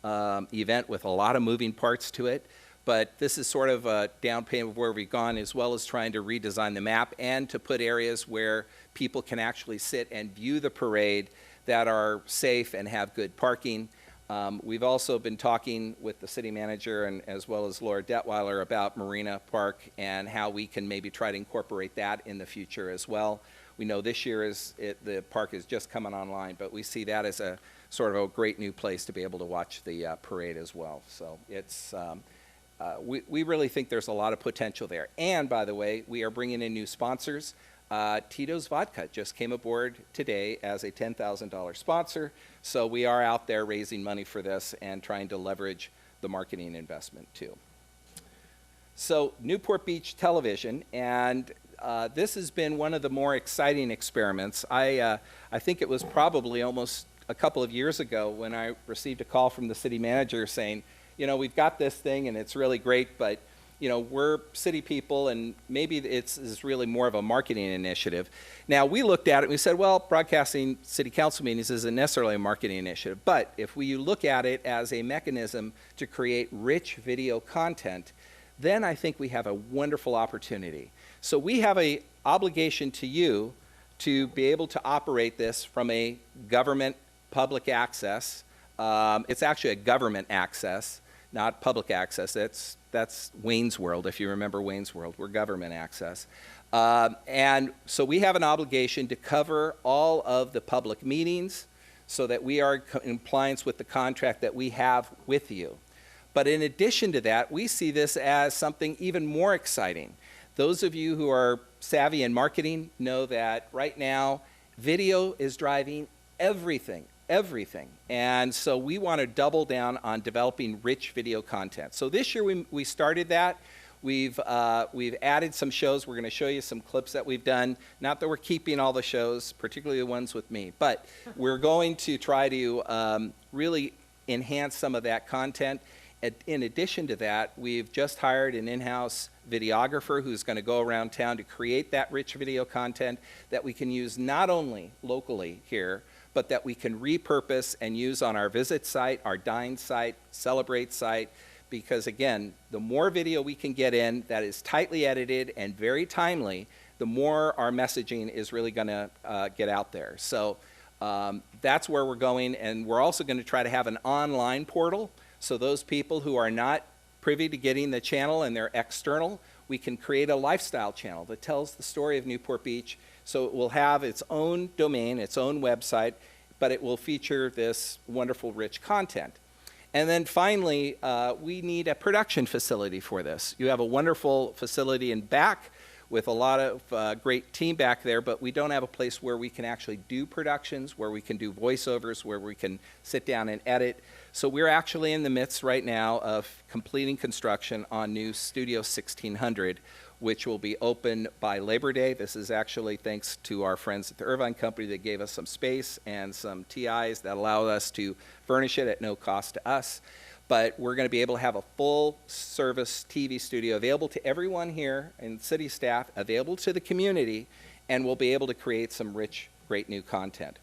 event with a lot of moving parts to it. But this is sort of a down payment of where we've gone, as well as trying to redesign the map and to put areas where people can actually sit and view the parade that are safe and have good parking. We've also been talking with the city manager and as well as Laura Detweiler about Marina Park and how we can maybe try to incorporate that in the future as well. We know this year the park is just coming online, but we see that as a sort of a great new place to be able to watch the parade as well. So it's we really think there's a lot of potential there. And by the way, we are bringing in new sponsors. Tito's Vodka just came aboard today as a $10,000 sponsor. So we are out there raising money for this and trying to leverage the marketing investment too. So Newport Beach Television, and this has been one of the more exciting experiments. I think it was probably almost a couple of years ago when I received a call from the city manager saying, you know, we've got this thing and it's really great, but you know, we're city people and maybe it's really more of a marketing initiative. Now, we looked at it and we said, well, broadcasting city council meetings isn't necessarily a marketing initiative, but if you look at it as a mechanism to create rich video content, then I think we have a wonderful opportunity. So we have an obligation to you to be able to operate this from a government public access. It's actually a government access, not public access. That's Wayne's World, if you remember Wayne's World. We're government access. And so we have an obligation to cover all of the public meetings so that we are in compliance with the contract that we have with you. But in addition to that, we see this as something even more exciting. Those of you who are savvy in marketing know that right now, video is driving everything. And so we want to double down on developing rich video content. So this year we started that. We've added some shows. We're going to show you some clips that we've done. Not that we're keeping all the shows, particularly the ones with me, but we're going to try to really enhance some of that content. In addition to that, we've just hired an in-house videographer who's going to go around town to create that rich video content that we can use not only locally here, but that we can repurpose and use on our visit site, our dine site, celebrate site, because again, the more video we can get in that is tightly edited and very timely, the more our messaging is really going to get out there. So that's where we're going, and we're also going to try to have an online portal, so those people who are not privy to getting the channel and they're external, we can create a lifestyle channel that tells the story of Newport Beach So it will have its own domain, its own website, but it will feature this wonderful, rich content. And then finally, we need a production facility for this. You have a wonderful facility in back with a lot of great team back there, but we don't have a place where we can actually do productions, where we can do voiceovers, where we can sit down and edit. So we're actually in the midst right now of completing construction on new Studio 1600, which will be open by Labor Day. This is actually thanks to our friends at the Irvine Company that gave us some space and some TIs that allowed us to furnish it at no cost to us. But we're going to be able to have a full-service TV studio available to everyone here and city staff, available to the community, and we'll be able to create some rich, great new content.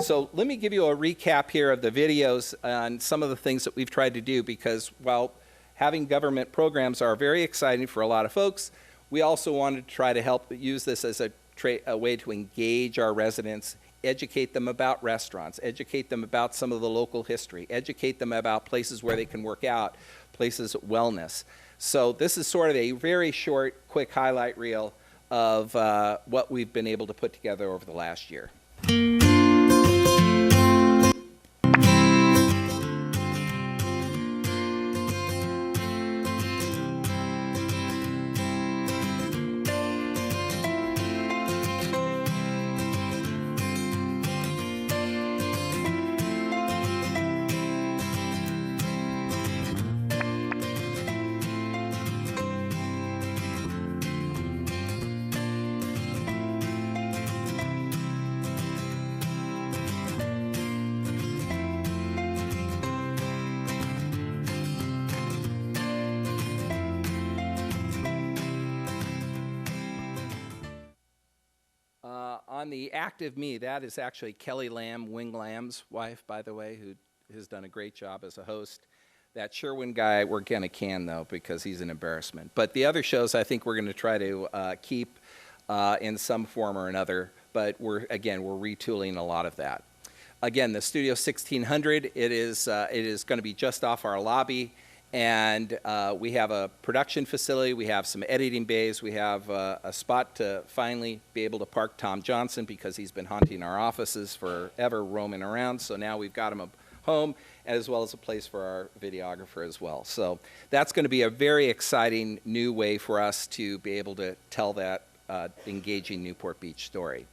So let me give you a recap here of the videos and some of the things that we've tried to do, because while having government programs are very exciting for a lot of folks, we also wanted to try to help use this as a way to engage our residents, educate them about restaurants, educate them about some of the local history, educate them about places where they can work out, places of wellness. So this is sort of a very short, quick highlight reel of what we've been able to put together over the last year. On the active me, that is actually Kelly Lamb, Wing Lamb's wife, by the way, who has done a great job as a host. That Sherwin guy, we're going to can, though, because he's an embarrassment. But the other shows, I think we're going to try to keep in some form or another. But we're retooling a lot of that. Again, the Studio 1600, it is going to be just off our lobby. And we have a production facility, we have some editing bays, we have a spot to finally be able to park Tom Johnson because he's been haunting our offices forever, roaming around. So now we've got him a home, as well as a place for our videographer as well. So that's going to be a very exciting new way for us to be able to tell that engaging Newport Beach story.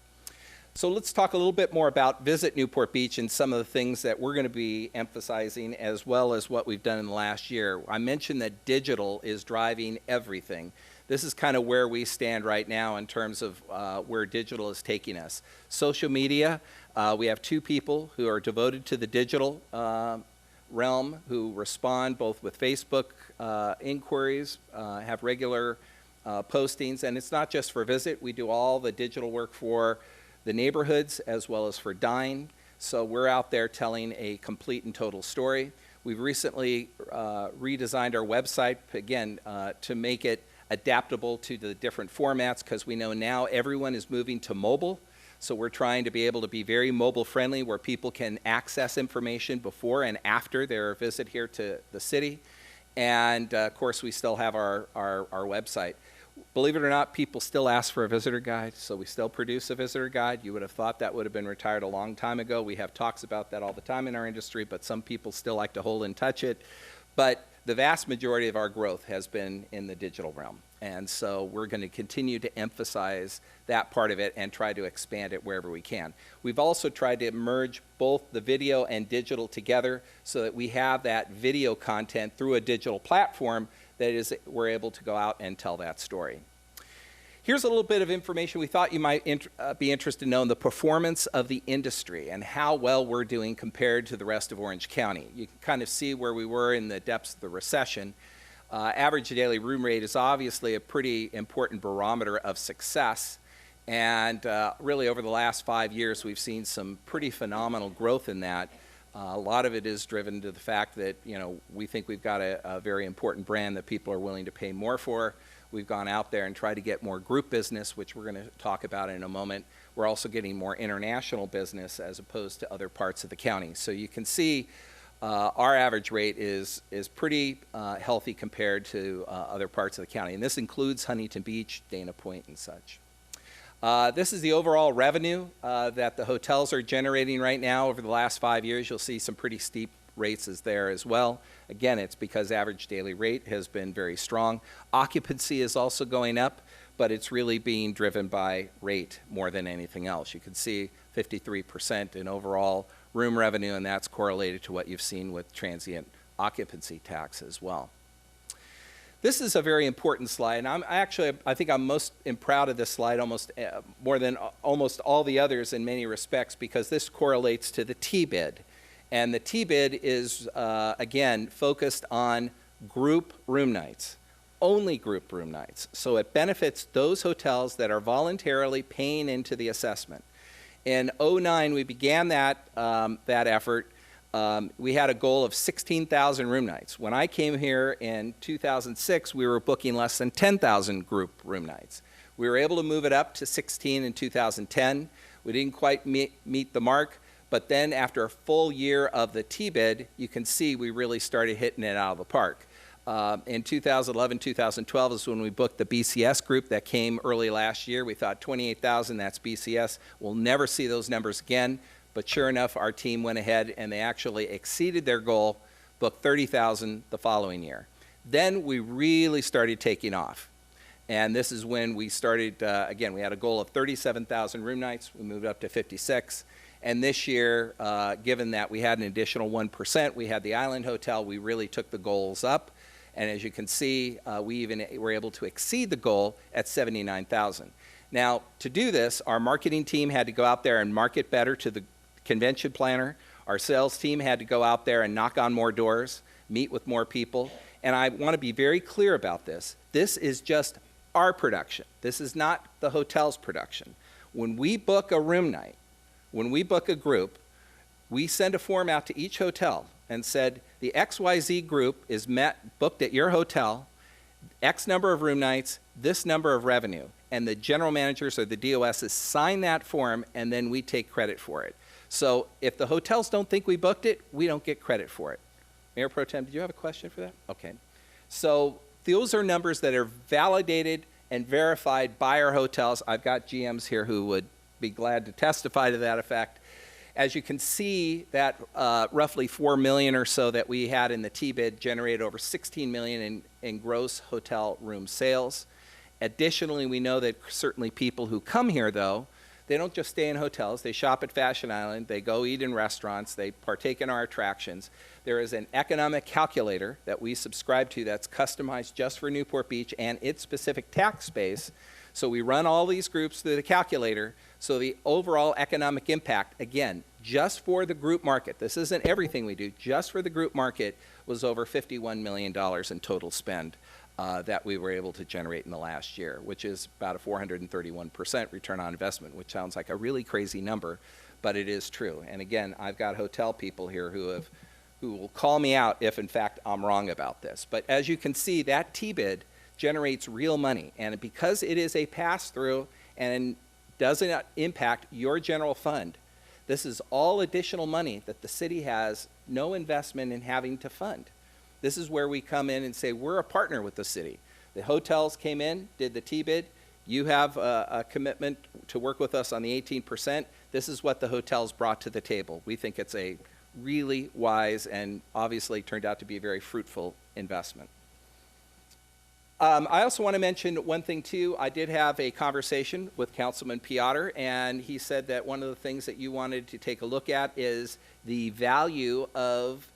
So let's talk a little bit more about Visit Newport Beach and some of the things that we're going to be emphasizing, as well as what we've done in the last year. I mentioned that digital is driving everything. This is kind of where we stand right now in terms of where digital is taking us. Social media, we have two people who are devoted to the digital realm, who respond both with Facebook inquiries, have regular postings, and it's not just for Visit. We do all the digital work for the neighborhoods as well as for Dine. So we're out there telling a complete and total story. We've recently redesigned our website, again, to make it adaptable to the different formats, because we know now everyone is moving to mobile. So we're trying to be able to be very mobile friendly, where people can access information before and after their visit here to the city. And of course, we still have our website. Believe it or not, people still ask for a visitor guide, so we still produce a visitor guide. You would have thought that would have been retired a long time ago. We have talks about that all the time in our industry, but some people still like to hold and touch it. But the vast majority of our growth has been in the digital realm. And so we're going to continue to emphasize that part of it and try to expand it wherever we can. We've also tried to merge both the video and digital together so that we have that video content through a digital platform that is, we're able to go out and tell that story. Here's a little bit of information we thought you might be interested in knowing: the performance of the industry and how well we're doing compared to the rest of Orange County. You can kind of see where we were in the depths of the recession. Average daily room rate is obviously a pretty important barometer of success. And really over the last 5 years, we've seen some pretty phenomenal growth in that. A lot of it is driven to the fact that, you know, we think we've got a very important brand that people are willing to pay more for. We've gone out there and tried to get more group business, which we're going to talk about in a moment. We're also getting more international business as opposed to other parts of the county. So you can see our average rate is pretty healthy compared to other parts of the county. And this includes Huntington Beach, Dana Point, and such. This is the overall revenue that the hotels are generating right now over the last 5 years. You'll see some pretty steep rates is there as well. Again, it's because average daily rate has been very strong. Occupancy is also going up, but it's really being driven by rate more than anything else. You can see 53% in overall room revenue, and that's correlated to what you've seen with transient occupancy tax as well. This is a very important slide, and I think I'm most proud of this slide almost more than almost all the others in many respects, because this correlates to the T-bid. And the T-bid is, again, focused on group room nights, only group room nights. So it benefits those hotels that are voluntarily paying into the assessment. In '09, we began that effort. We had a goal of 16,000 room nights. When I came here in 2006, we were booking less than 10,000 group room nights. We were able to move it up to 16 in 2010. We didn't quite meet the mark, but then after a full year of the T-bid, you can see we really started hitting it out of the park. In 2011, 2012 is when we booked the BCS group that came early last year. We thought 28,000, that's BCS. We'll never see those numbers again. But sure enough, our team went ahead and they actually exceeded their goal, booked 30,000 the following year. Then we really started taking off. And this is when we started, again, we had a goal of 37,000 room nights. We moved up to 56. And this year, given that we had an additional 1%, we had the Island Hotel, we really took the goals up. And as you can see, we even were able to exceed the goal at 79,000. Now, to do this, our marketing team had to go out there and market better to the convention planner. Our sales team had to go out there and knock on more doors, meet with more people. And I want to be very clear about this. This is just our production. This is not the hotel's production. When we book a room night, when we book a group, we send a form out to each hotel and said, the XYZ group is booked at your hotel, X number of room nights, this number of revenue. And the general managers or the DOSs sign that form, and then we take credit for it. So if the hotels don't think we booked it, we don't get credit for it. Mayor Pro Tem, did you have a question for that? Okay. So those are numbers that are validated and verified by our hotels. I've got GMs here who would be glad to testify to that effect. As you can see, that roughly 4 million or so that we had in the T-bid generated over 16 million in gross hotel room sales. Additionally, we know that certainly people who come here, though, they don't just stay in hotels. They shop at Fashion Island. They go eat in restaurants. They partake in our attractions. There is an economic calculator that we subscribe to that's customized just for Newport Beach and its specific tax base. So we run all these groups through the calculator. So the overall economic impact, again, just for the group market, this isn't everything we do, just for the group market was over $51 million in total spend. That we were able to generate in the last year, which is about a 431% return on investment, which sounds like a really crazy number, but it is true. And again, I've got hotel people here who will call me out if in fact I'm wrong about this. But as you can see, that T-bid generates real money, and because it is a pass-through and doesn't impact your general fund, this is all additional money that the city has no investment in having to fund. This is where we come in and say, we're a partner with the city. The hotels came in, did the T-bid. You have a commitment to work with us on the 18%. This is what the hotels brought to the table. We think it's a really wise and obviously turned out to be a very fruitful investment. I also want to mention one thing, too. I did have a conversation with Councilman Piotr, and he said that one of the things that you wanted to take a look at is the value of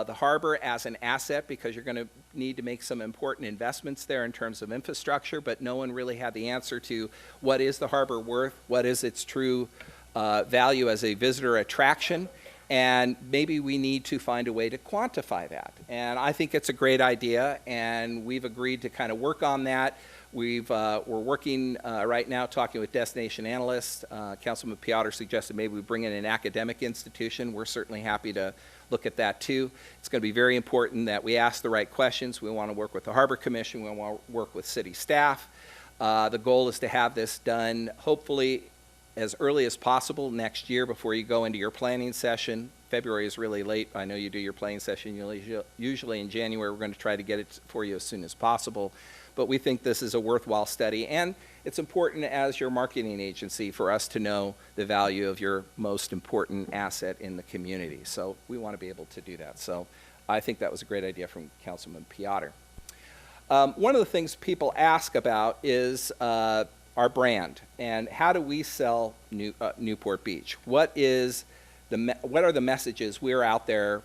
the harbor as an asset, because you're going to need to make some important investments there in terms of infrastructure, but no one really had the answer to what is the harbor worth, what is its true value as a visitor attraction, and maybe we need to find a way to quantify that. And I think it's a great idea, and we've agreed to kind of work on that. We're working right now talking with destination analysts. Councilman Piotr suggested maybe we bring in an academic institution. We're certainly happy to look at that too. It's going to be very important that we ask the right questions. We want to work with the Harbor Commission. We want to work with city staff. The goal is to have this done hopefully as early as possible next year before you go into your planning session. February is really late. I know you do your planning session usually in January. We're going to try to get it for you as soon as possible. But we think this is a worthwhile study, and it's important as your marketing agency for us to know the value of your most important asset in the community. So we want to be able to do that. So I think that was a great idea from Councilman Piotr. One of the things people ask about is our brand, and how do we sell Newport Beach? What are the messages we're out there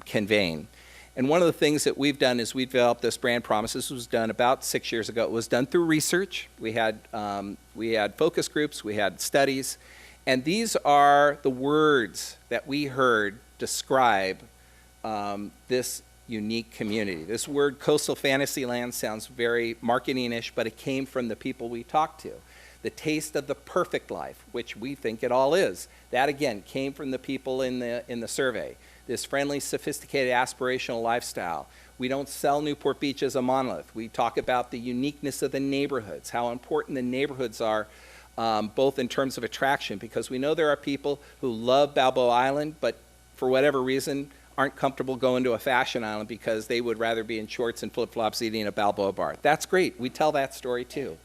conveying? And one of the things that we've done is we've developed this brand promise. This was done about 6 years ago. It was done through research. We had focus groups, we had studies, and these are the words that we heard describe this unique community. This word coastal fantasyland sounds very marketing-ish, but it came from the people we talked to. The taste of the perfect life, which we think it all is. That again came from the people in the survey. This friendly, sophisticated, aspirational lifestyle. We don't sell Newport Beach as a monolith. We talk about the uniqueness of the neighborhoods, how important the neighborhoods are, both in terms of attraction, because we know there are people who love Balboa Island, but for whatever reason aren't comfortable going to a fashion island because they would rather be in shorts and flip-flops eating a Balboa bar. That's great. We tell that story too.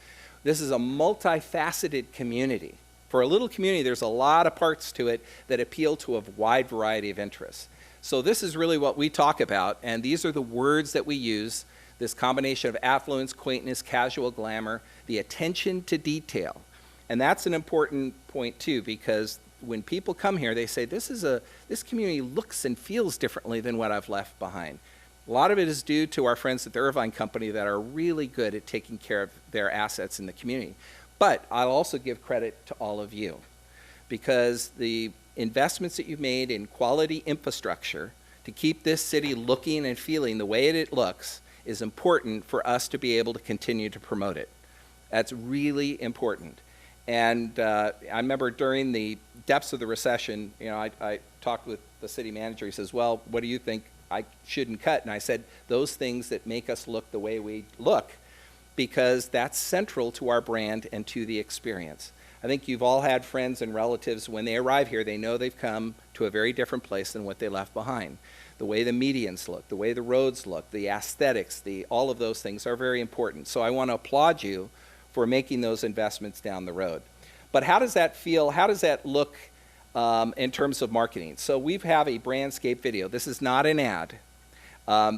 This is a multifaceted community. For a little community, there's a lot of parts to it that appeal to a wide variety of interests. So this is really what we talk about, and these are the words that we use, this combination of affluence, quaintness, casual glamour, the attention to detail. And that's an important point too, because when people come here, they say, this community looks and feels differently than what I've left behind. A lot of it is due to our friends at the Irvine Company that are really good at taking care of their assets in the community. But I'll also give credit to all of you, because the investments that you've made in quality infrastructure to keep this city looking and feeling the way it looks is important for us to be able to continue to promote it. That's really important. And I remember during the depths of the recession, I talked with the city manager. He says, well, what do you think I shouldn't cut? And I said, those things that make us look the way we look, because that's central to our brand and to the experience. I think you've all had friends and relatives, when they arrive here, they know they've come to a very different place than what they left behind. The way the medians look, the way the roads look, the aesthetics, all of those things are very important. So I want to applaud you for making those investments down the road. But how does that feel? How does that look in terms of marketing? So we have a brandscape video. This is not an ad.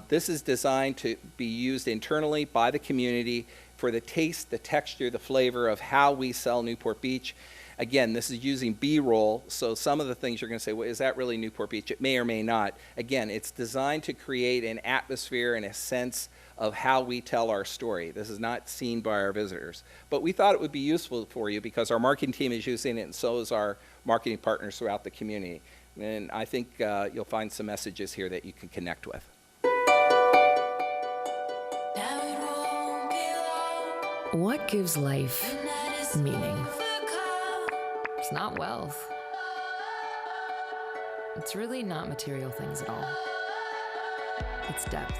This is designed to be used internally by the community for the taste, the texture, the flavor of how we sell Newport Beach. Again, this is using B-roll, so some of the things you're going to say, well, is that really Newport Beach? It may or may not. Again, it's designed to create an atmosphere and a sense of how we tell our story. This is not seen by our visitors. But we thought it would be useful for you because our marketing team is using it, and so is our marketing partners throughout the community. And I think you'll find some messages here that you can connect with.
What gives life meaning? It's not wealth. It's really not material things at all. It's depth.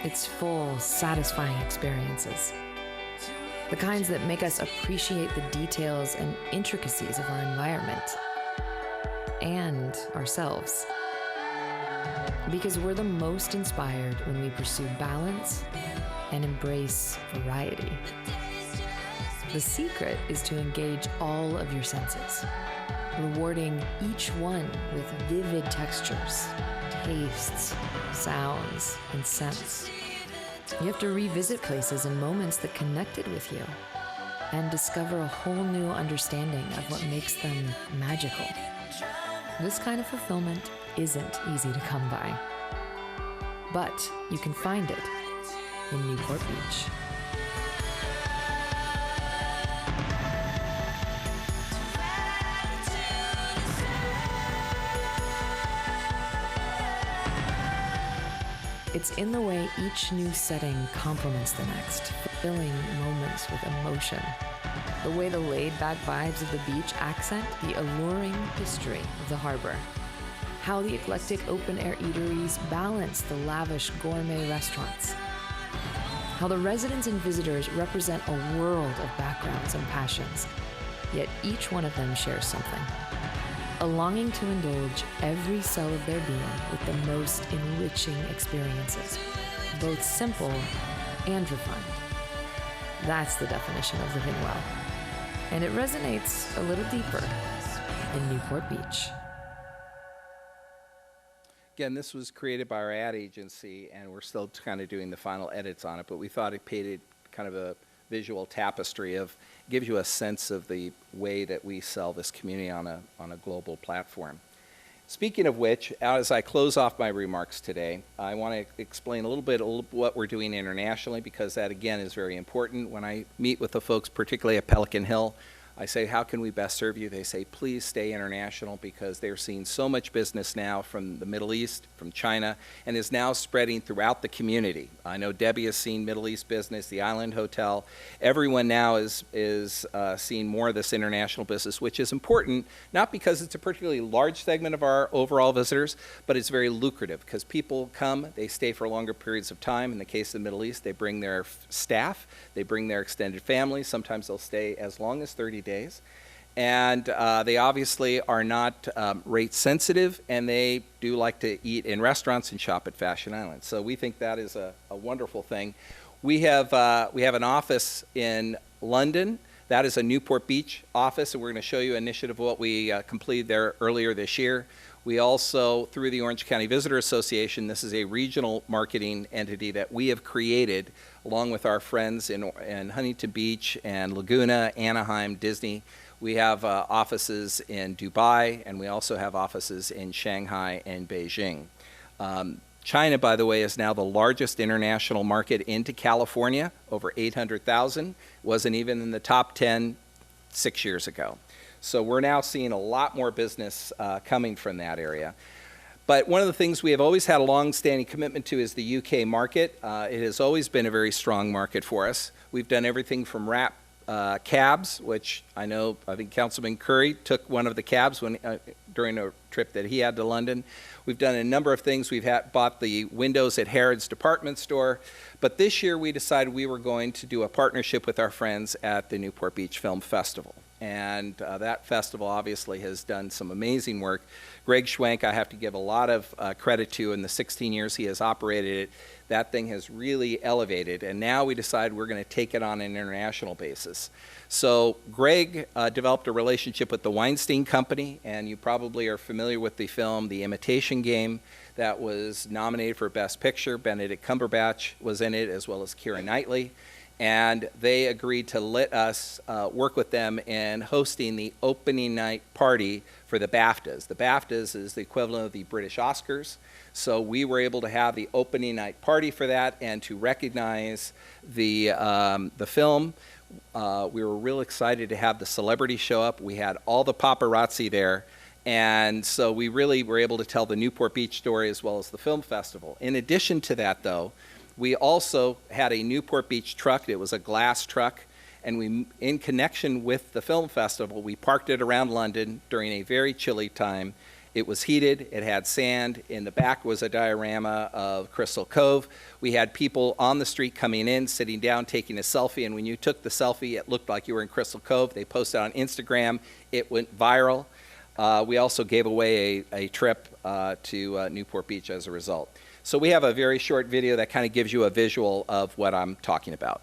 It's full, satisfying experiences. The kinds that make us appreciate the details and intricacies of our environment and ourselves. Because we're the most inspired when we pursue balance and embrace variety. The secret is to engage all of your senses, rewarding each one with vivid textures, tastes, sounds, and scents. You have to revisit places and moments that connected with you and discover a whole new understanding of what makes them magical. This kind of fulfillment isn't easy to come by, but you can find it in Newport Beach. It's in the way each new setting complements the next, filling moments with emotion. The way the laid-back vibes of the beach accent the alluring history of the harbor. How the eclectic open-air eateries balance the lavish gourmet restaurants. How the residents and visitors represent a world of backgrounds and passions. yet each one of them shares something. A longing to indulge every cell of their being with the most enriching experiences, both simple and refined. That's the definition of living well. And it resonates a little deeper in Newport Beach.
Again, this was created by our ad agency, and we're still kind of doing the final edits on it, but we thought it painted kind of a visual tapestry of, gives you a sense of the way that we sell this community on a global platform. Speaking of which, as I close off my remarks today, I want to explain a little bit what we're doing internationally, because that, again, is very important. When I meet with the folks, particularly at Pelican Hill, I say, how can we best serve you? They say, please stay international, because they're seeing so much business now from the Middle East, from China, and is now spreading throughout the community. I know Debbie has seen Middle East business, the Island Hotel. Everyone now is seeing more of this international business, which is important, not because it's a particularly large segment of our overall visitors, but it's very lucrative, because people come, they stay for longer periods of time. In the case of the Middle East, they bring their staff, they bring their extended family. Sometimes they'll stay as long as 30 days. And they obviously are not rate sensitive, and they do like to eat in restaurants and shop at Fashion Island. So we think that is a wonderful thing. We have an office in London. That is a Newport Beach office, and we're going to show you an initiative of what we completed there earlier this year. We also, through the Orange County Visitor Association, this is a regional marketing entity that we have created along with our friends in Huntington Beach and Laguna, Anaheim, Disney. We have offices in Dubai, and we also have offices in Shanghai and Beijing. China, by the way, is now the largest international market into California, over 800,000. Wasn't even in the top 10 6 years ago. So we're now seeing a lot more business coming from that area. But one of the things we have always had a long-standing commitment to is the UK market. It has always been a very strong market for us. We've done everything from wrap cabs, which I think Councilman Curry took one of the cabs during a trip that he had to London. We've done a number of things. We've bought the windows at Harrods department store. But this year we decided we were going to do a partnership with our friends at the Newport Beach Film Festival. And that festival obviously has done some amazing work. Greg Schwenk, I have to give a lot of credit to. In the 16 years he has operated it, that thing has really elevated. And now we decided we're going to take it on an international basis. So Greg developed a relationship with the Weinstein Company, and you probably are familiar with the film The Imitation Game that was nominated for Best Picture. Benedict Cumberbatch was in it, as well as Keira Knightley. And they agreed to let us work with them in hosting the opening night party for the BAFTAs. The BAFTAs is the equivalent of the British Oscars. So we were able to have the opening night party for that, and to recognize the film. We were real excited to have the celebrities show up. We had all the paparazzi there. And so we really were able to tell the Newport Beach story as well as the film festival. In addition to that, though, we also had a Newport Beach truck. It was a glass truck, and we, in connection with the film festival, we parked it around London during a very chilly time. It was heated, it had sand. In the back was a diorama of Crystal Cove. We had people on the street coming in, sitting down, taking a selfie, and when you took the selfie, it looked like you were in Crystal Cove. They posted on Instagram. It went viral. We also gave away a trip to Newport Beach as a result. So we have a very short video that kind of gives you a visual of what I'm talking about.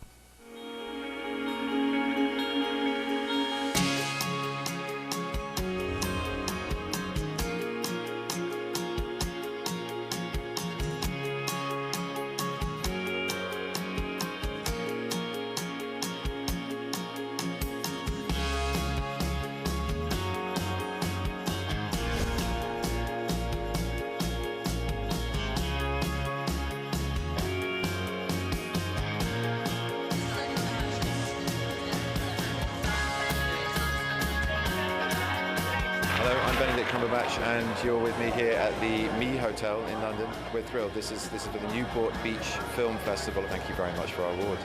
And you're with me here at the Me Hotel in London. We're thrilled. This is for the Newport Beach Film Festival. Thank you very much for our award.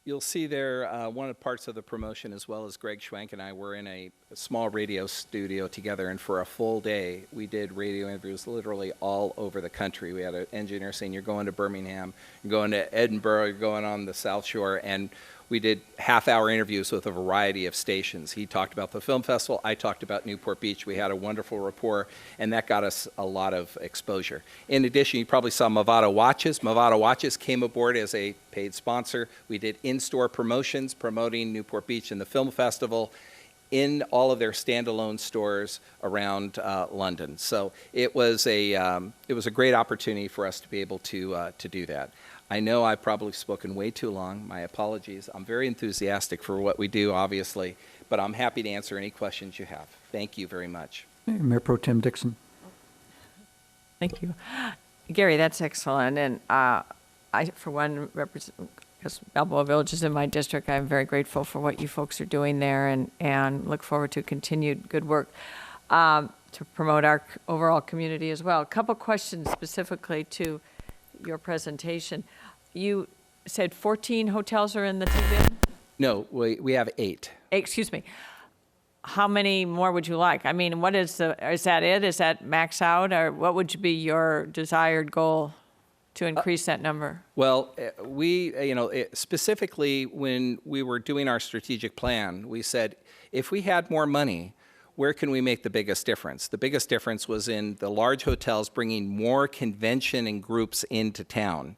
You'll see there one of the parts of the promotion, as well as Greg Schwank and I were in a small radio studio together, and for a full day we did radio interviews literally all over the country. We had an engineer saying, you're going to Birmingham, you're going to Edinburgh, you're going on the South Shore, and we did half-hour interviews with a variety of stations. He talked about the film festival, I talked about Newport Beach. We had a wonderful rapport, and that got us a lot of exposure. In addition, you probably saw Movado Watches. Movado Watches came aboard as a paid sponsor. We did in-store promotions promoting Newport Beach and the film festival in all of their standalone stores around London. So it was a great opportunity for us to be able to do that. I know I've probably spoken way too long. My apologies. I'm very enthusiastic for what we do, obviously, but I'm happy to answer any questions you have. Thank you very much.
Mayor Pro Tem Dixon.
Thank you. Gary, that's excellent. And I, for one, because Balboa Village is in my district, I'm very grateful for what you folks are doing there and look forward to continued good work to promote our overall community as well. A couple questions specifically to your presentation. You said 14 hotels are in the TBID?
No, we have 8.
Excuse me. How many more would you like? I mean, what is that it? Is that max out, or what would be your desired goal to increase that number?
Well, specifically when we were doing our strategic plan, we said, if we had more money, where can we make the biggest difference? The biggest difference was in the large hotels bringing more convention and groups into town.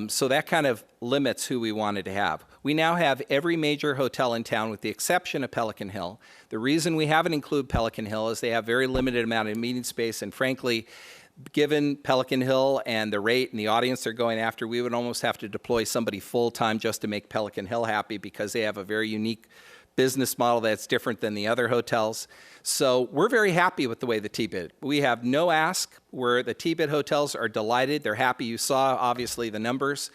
So that kind of limits who we wanted to have. We now have every major hotel in town with the exception of Pelican Hill. The reason we haven't included Pelican Hill is they have very limited amount of meeting space, and frankly, given Pelican Hill and the rate and the audience they're going after, we would almost have to deploy somebody full-time just to make Pelican Hill happy, because they have a very unique business model that's different than the other hotels. So we're very happy with the way the TBID. We have no ask. Where the TBID hotels are delighted. They're happy. You saw, obviously, the numbers.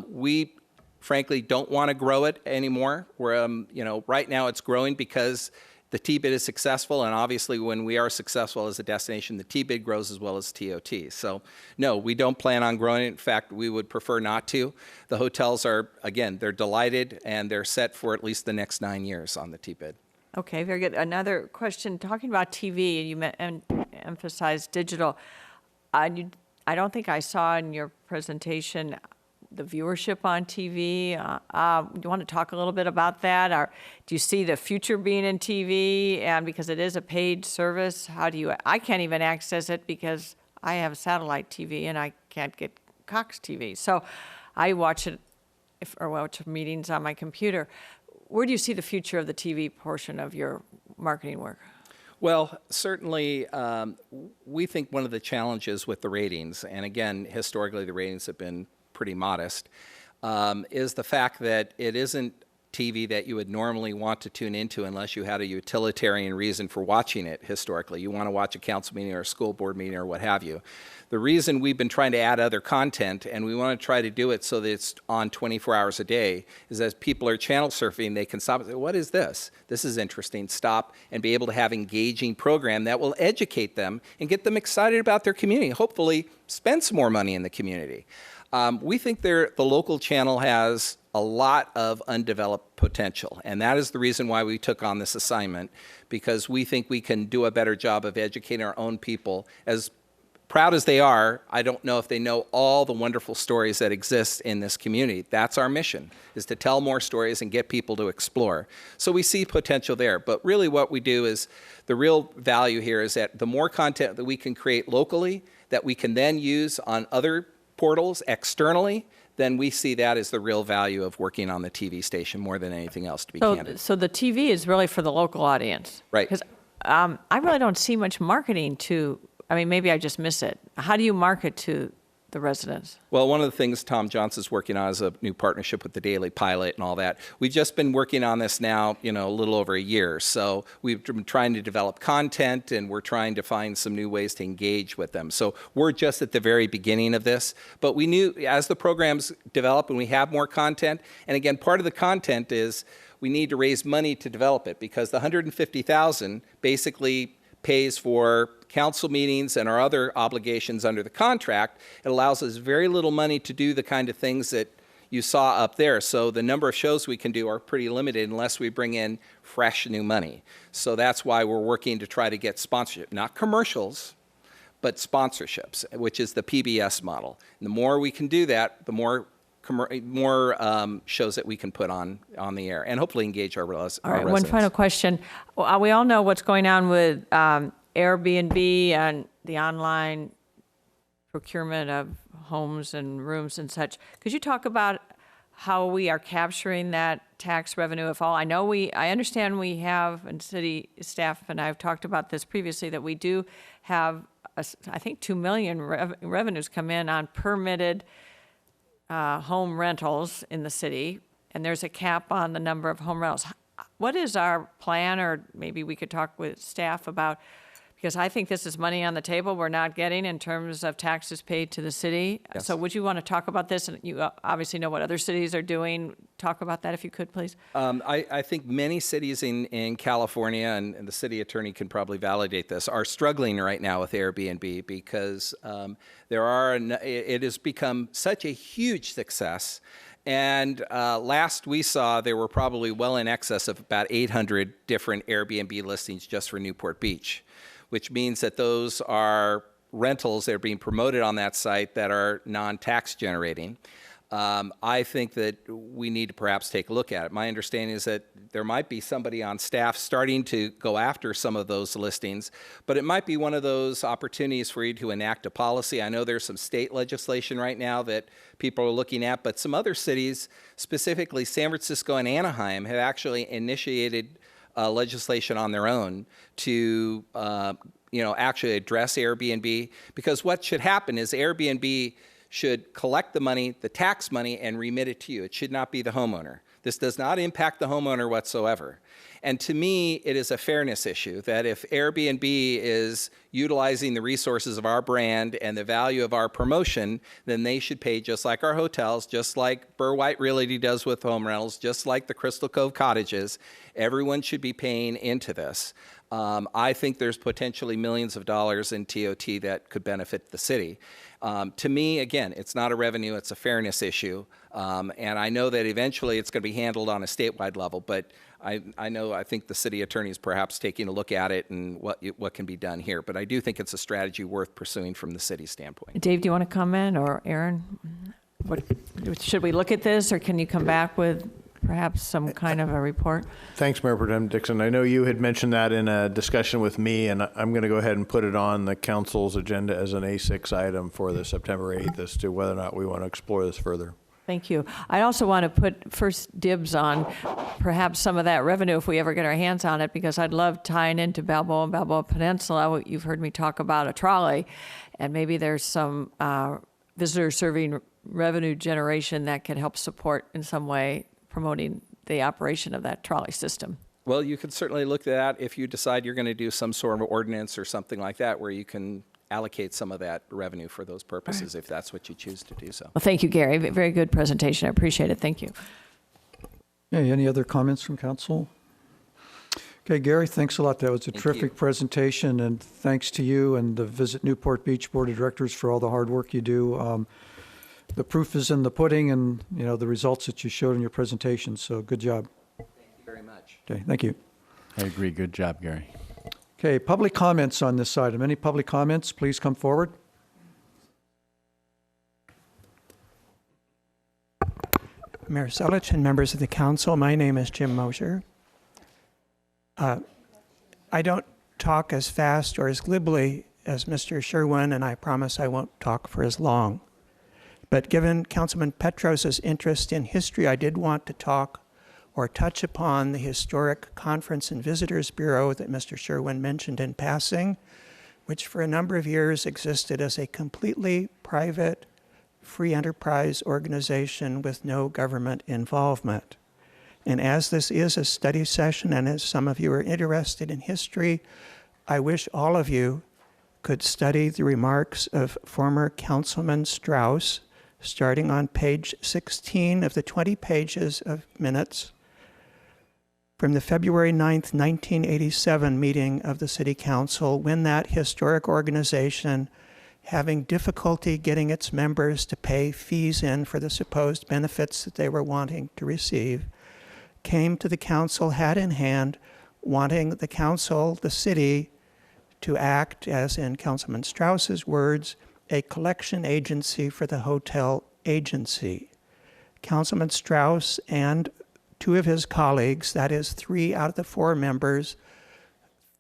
We, frankly, don't want to grow it anymore. We're, right now it's growing because the TBID is successful, and obviously when we are successful as a destination, the TBID grows as well as TOT. So no, we don't plan on growing it. In fact, we would prefer not to. The hotels are, again, they're delighted, and they're set for at least the next 9 years on the TBID.
Okay, very good. Another question, talking about TV, you emphasized digital. I don't think I saw in your presentation the viewership on TV. Do you want to talk a little bit about that? Or do you see the future being in TV? And because it is a paid service, I can't even access it because I have satellite TV and I can't get Cox TV. So I watch it, or watch meetings on my computer. Where do you see the future of the TV portion of your marketing work?
Well, certainly, we think one of the challenges with the ratings, and again, historically the ratings have been pretty modest, is the fact that it isn't TV that you would normally want to tune into unless you had a utilitarian reason for watching it historically. You want to watch a council meeting or a school board meeting or what have you. The reason we've been trying to add other content, and we want to try to do it so that it's on 24 hours a day, is as people are channel surfing, they can stop and say, what is this? This is interesting. Stop and be able to have engaging program that will educate them and get them excited about their community, hopefully spend some more money in the community. We think the local channel has a lot of undeveloped potential, and that is the reason why we took on this assignment, because we think we can do a better job of educating our own people. As proud as they are, I don't know if they know all the wonderful stories that exist in this community. That's our mission, is to tell more stories and get people to explore. So we see potential there, but really what we do is, the real value here is that the more content that we can create locally, that we can then use on other portals externally, then we see that as the real value of working on the TV station more than anything else, to be candid.
So the TV is really for the local audience?
Right.
Because I really don't see much marketing to, I mean, maybe I just miss it. How do you market to the residents?
Well, one of the things Tom Johnson's working on is a new partnership with the Daily Pilot and all that. We've just been working on this now, a little over a year. So we've been trying to develop content, and we're trying to find some new ways to engage with them. So we're just at the very beginning of this. But we knew as the programs develop and we have more content, and again, part of the content is we need to raise money to develop it, because the $150,000 basically pays for council meetings and our other obligations under the contract. It allows us very little money to do the kind of things that you saw up there. So the number of shows we can do are pretty limited unless we bring in fresh new money. So that's why we're working to try to get sponsorship, not commercials, but sponsorships, which is the PBS model. And the more we can do that, the more shows that we can put on the air and hopefully engage our residents.
All right, one final question. Well, we all know what's going on with Airbnb and the online procurement of homes and rooms and such. Could you talk about how we are capturing that tax revenue, if all? I understand we have, and city staff and I have talked about this previously, that we do have, I think, 2 million revenues come in on permitted home rentals in the city, and there's a cap on the number of home rentals. What is our plan, or maybe we could talk with staff about, because I think this is money on the table we're not getting in terms of taxes paid to the city.
Yes.
So would you want to talk about this? And you obviously know what other cities are doing. Talk about that if you could, please.
I think many cities in California, and the city attorney can probably validate this, are struggling right now with Airbnb because it has become such a huge success. And last we saw, there were probably well in excess of about 800 different Airbnb listings just for Newport Beach, which means that those are rentals that are being promoted on that site that are non-tax generating. I think that we need to perhaps take a look at it. My understanding is that there might be somebody on staff starting to go after some of those listings, but it might be one of those opportunities for you to enact a policy. I know there's some state legislation right now that people are looking at, but some other cities, specifically San Francisco and Anaheim, have actually initiated legislation on their own to actually address Airbnb, because what should happen is Airbnb should collect the money, the tax money, and remit it to you. It should not be the homeowner. This does not impact the homeowner whatsoever. And to me, it is a fairness issue that if Airbnb is utilizing the resources of our brand and the value of our promotion, then they should pay just like our hotels, just like Burr White Realty does with home rentals, just like the Crystal Cove Cottages. Everyone should be paying into this. I think there's potentially millions of dollars in TOT that could benefit the city. To me, again, it's not a revenue, it's a fairness issue. And I know that eventually it's going to be handled on a statewide level, but I think the city attorney is perhaps taking a look at it and what can be done here. But I do think it's a strategy worth pursuing from the city standpoint.
Dave, do you want to comment, or Aaron? Should we look at this, or can you come back with perhaps some kind of a report?
Thanks, Mayor Pro Tem Dixon. I know you had mentioned that in a discussion with me, and I'm going to go ahead and put it on the council's agenda as an A6 item for the September 8th as to whether or not we want to explore this further.
Thank you. I also want to put first dibs on perhaps some of that revenue if we ever get our hands on it, because I'd love tying into Balboa and Balboa Peninsula. You've heard me talk about a trolley, and maybe there's some visitor serving revenue generation that can help support in some way promoting the operation of that trolley system.
Well, you could certainly look at that if you decide you're going to do some sort of ordinance or something like that where you can allocate some of that revenue for those purposes, if that's what you choose to do so.
Well, thank you, Gary. Very good presentation. I appreciate it. Thank you.
Okay, any other comments from council? Okay, Gary, thanks a lot. That was a terrific presentation, and thanks to you and the Visit Newport Beach Board of Directors for all the hard work you do. The proof is in the pudding and, the results that you showed in your presentation, so good job.
Thank you very much.
Okay, thank you.
I agree. Good job, Gary.
Okay, public comments on this item. Any public comments, please come forward.
Mayor Selich and members of the council, my name is Jim Mosher. I don't talk as fast or as glibly as Mr. Sherwin, and I promise I won't talk for as long. But given Councilman Petros's interest in history, I did want to talk or touch upon the historic Conference and Visitors Bureau that Mr. Sherwin mentioned in passing, which for a number of years existed as a completely private, free enterprise organization with no government involvement. And as this is a study session, and as some of you are interested in history, I wish all of you could study the remarks of former Councilman Strauss, starting on page 16 of the 20 pages of minutes from the February 9th, 1987 meeting of the City Council, when that historic organization having difficulty getting its members to pay fees in for the supposed benefits that they were wanting to receive, came to the council hat in hand, wanting the council, the city, to act, as in Councilman Strauss's words, a collection agency for the hotel agency. Councilman Strauss and two of his colleagues, that is 3 out of the 4 members,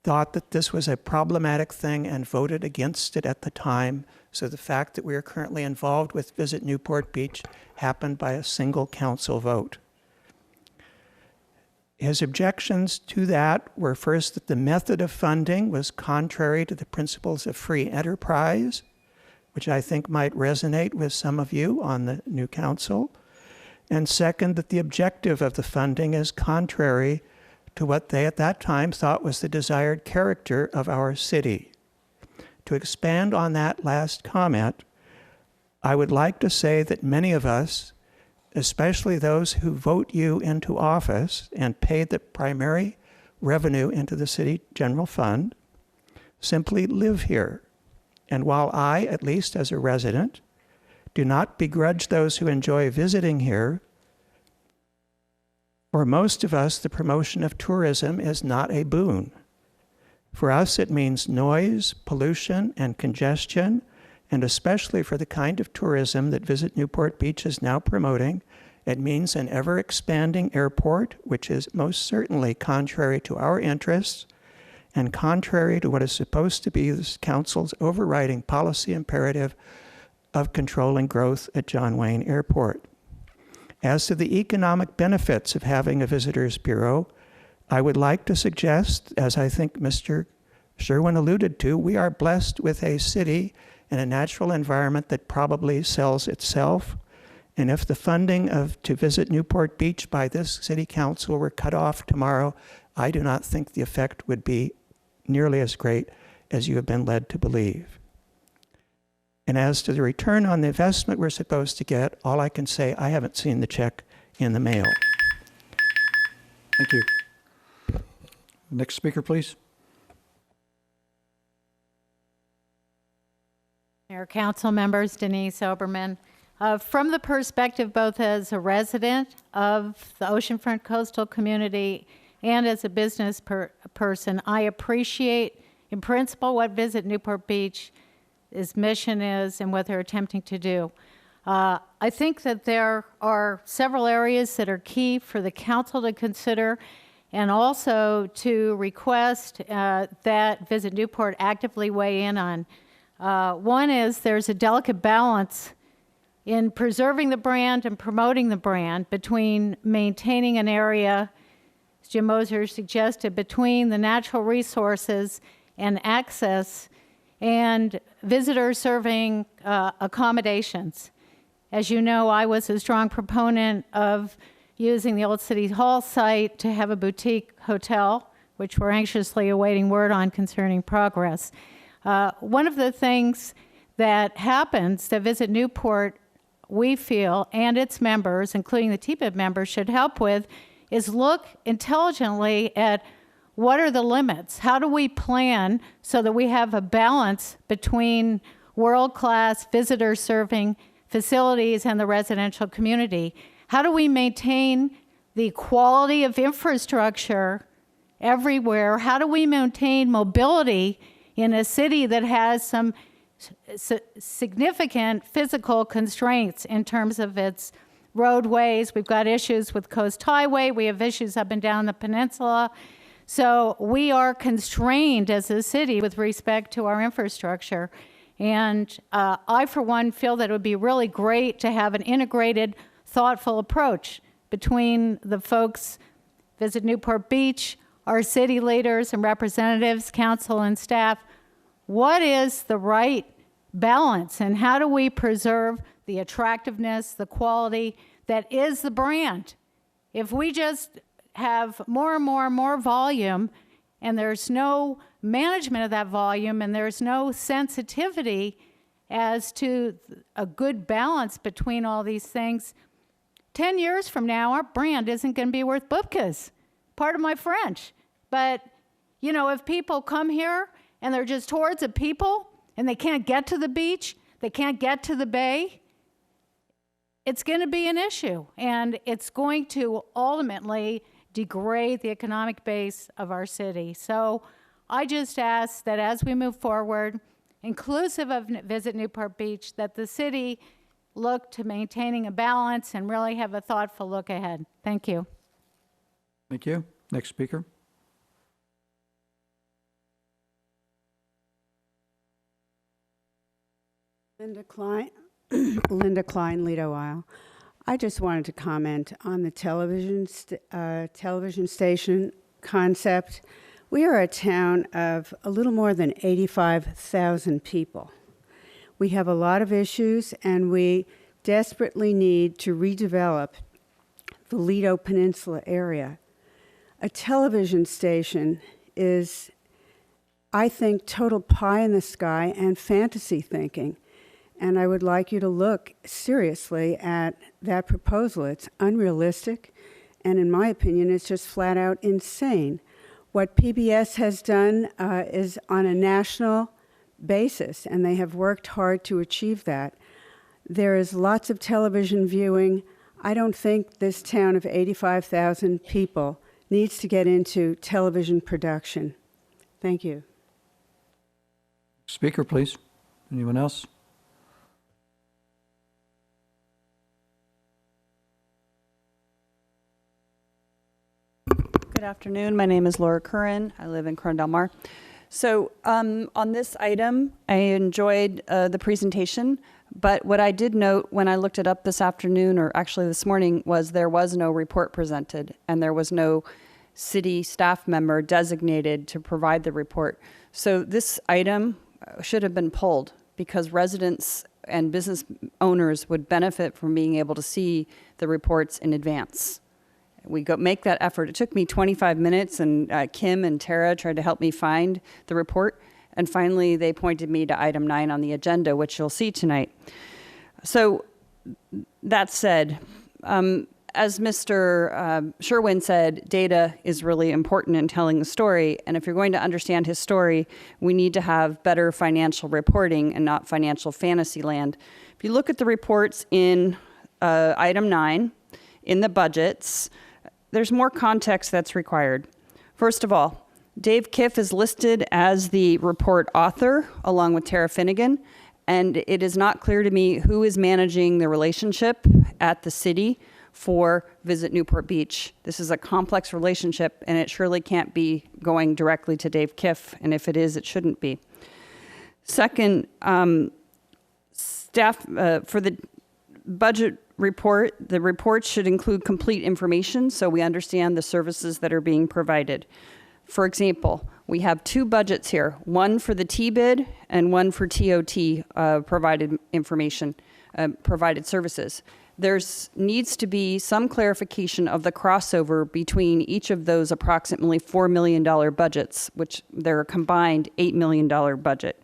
thought that this was a problematic thing and voted against it at the time. So the fact that we are currently involved with Visit Newport Beach happened by a single council vote. His objections to that were first that the method of funding was contrary to the principles of free enterprise, which I think might resonate with some of you on the new council. And second, that the objective of the funding is contrary to what they at that time thought was the desired character of our city. To expand on that last comment, I would like to say that many of us, especially those who vote you into office and pay the primary revenue into the city general fund, simply live here. And while I, at least as a resident, do not begrudge those who enjoy visiting here, for most of us, the promotion of tourism is not a boon. For us, it means noise, pollution, and congestion, and especially for the kind of tourism that Visit Newport Beach is now promoting, it means an ever-expanding airport, which is most certainly contrary to our interests and contrary to what is supposed to be this council's overriding policy imperative of controlling growth at John Wayne Airport. As to the economic benefits of having a visitors bureau, I would like to suggest, as I think Mr. Sherwin alluded to, we are blessed with a city and a natural environment that probably sells itself. And if the funding to Visit Newport Beach by this city council were cut off tomorrow, I do not think the effect would be nearly as great as you have been led to believe. And as to the return on the investment we're supposed to get, all I can say, I haven't seen the check in the mail.
Thank you. Next speaker, please.
Mayor, council members, Denise Oberman. From the perspective both as a resident of the oceanfront coastal community and as a business person, I appreciate in principle what Visit Newport Beach its mission is and what they're attempting to do. I think that there are several areas that are key for the council to consider and also to request that Visit Newport actively weigh in on. One is there's a delicate balance in preserving the brand and promoting the brand between maintaining an area, as Jim Moser suggested, between the natural resources and access and visitor serving accommodations. As you know, I was a strong proponent of using the old City Hall site to have a boutique hotel, which we're anxiously awaiting word on concerning progress. One of the things that happens to Visit Newport, we feel, and its members, including the TPIP members, should help with, is look intelligently at what are the limits? How do we plan so that we have a balance between world-class visitor-serving facilities and the residential community? How do we maintain the quality of infrastructure everywhere? How do we maintain mobility in a city that has some significant physical constraints in terms of its roadways? We've got issues with Coast Highway. We have issues up and down the peninsula. So we are constrained as a city with respect to our infrastructure. And I, for one, feel that it would be really great to have an integrated, thoughtful approach between the folks, Visit Newport Beach, our city leaders and representatives, council and staff. What is the right balance, and how do we preserve the attractiveness, the quality that is the brand? If we just have more and more and more volume, and there's no management of that volume, and there's no sensitivity as to a good balance between all these things, 10 years from now, our brand isn't going to be worth bupkis. Pardon my French. But, you know, if people come here and they're just hordes of people and they can't get to the beach, they can't get to the bay, it's going to be an issue, and it's going to ultimately degrade the economic base of our city. So I just ask that as we move forward, inclusive of Visit Newport Beach, that the city look to maintaining a balance and really have a thoughtful look ahead. Thank you.
Thank you. Next speaker.
Linda Klein, Lido Isle. I just wanted to comment on the television station concept. We are a town of a little more than 85,000 people. We have a lot of issues, and we desperately need to redevelop the Lido Peninsula area. A television station is, I think, total pie in the sky and fantasy thinking. And I would like you to look seriously at that proposal. It's unrealistic, and in my opinion, it's just flat out insane. What PBS has done is on a national basis, and they have worked hard to achieve that. There is lots of television viewing. I don't think this town of 85,000 people needs to get into television production. Thank you.
Speaker, please. Anyone else?
Good afternoon. My name is Laura Curran. I live in Corona Del Mar. So on this item, I enjoyed the presentation, but what I did note when I looked it up this afternoon, or actually this morning, was there was no report presented, and there was no city staff member designated to provide the report. So this item should have been pulled, because residents and business owners would benefit from being able to see the reports in advance. We make that effort. It took me 25 minutes, and Kim and Tara tried to help me find the report. And finally, they pointed me to item 9 on the agenda, which you'll see tonight. So that said, as Mr. Sherwin said, data is really important in telling the story. And if you're going to understand his story, we need to have better financial reporting and not financial fantasy land. If you look at the reports in item 9, in the budgets, there's more context that's required. First of all, Dave Kiff is listed as the report author along with Tara Finnegan, and it is not clear to me who is managing the relationship at the city for Visit Newport Beach. This is a complex relationship, and it surely can't be going directly to Dave Kiff, and if it is, it shouldn't be. Second, staff for the budget report, the report should include complete information so we understand the services that are being provided. For example, we have 2 budgets here, one for the T-bid and one for TOT provided information, provided services. There's needs to be some clarification of the crossover between each of those approximately $4 million budgets, which they're a combined $8 million budget.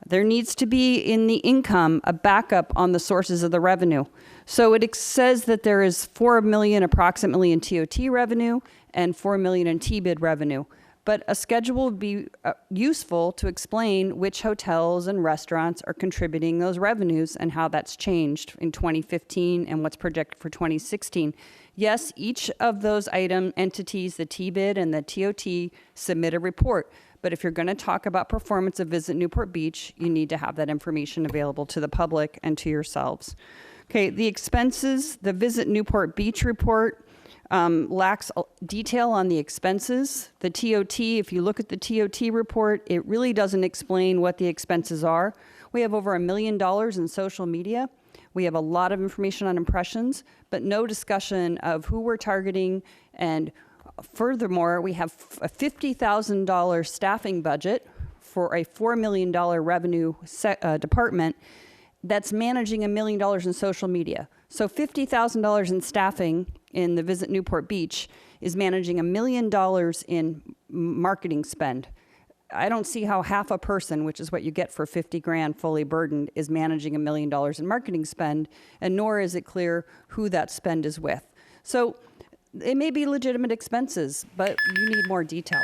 There needs to be in the income a backup on the sources of the revenue. So it says that there is $4 million approximately in TOT revenue and $4 million in T-bid revenue. But a schedule would be useful to explain which hotels and restaurants are contributing those revenues and how that's changed in 2015 and what's projected for 2016. Yes, each of those item entities, the T-bid and the TOT, submit a report. But if you're going to talk about performance of Visit Newport Beach, you need to have that information available to the public and to yourselves. Okay, the expenses, the Visit Newport Beach report lacks detail on the expenses. The TOT, if you look at the TOT report, it really doesn't explain what the expenses are. We have over $1 million in social media. We have a lot of information on impressions, but no discussion of who we're targeting. And furthermore, we have a $50,000 staffing budget for a $4 million revenue department that's managing $1 million in social media. So $50,000 in staffing in the Visit Newport Beach is managing $1 million in marketing spend. I don't see how half a person, which is what you get for 50 grand fully burdened, is managing $1 million in marketing spend, and nor is it clear who that spend is with. So it may be legitimate expenses, but you need more detail.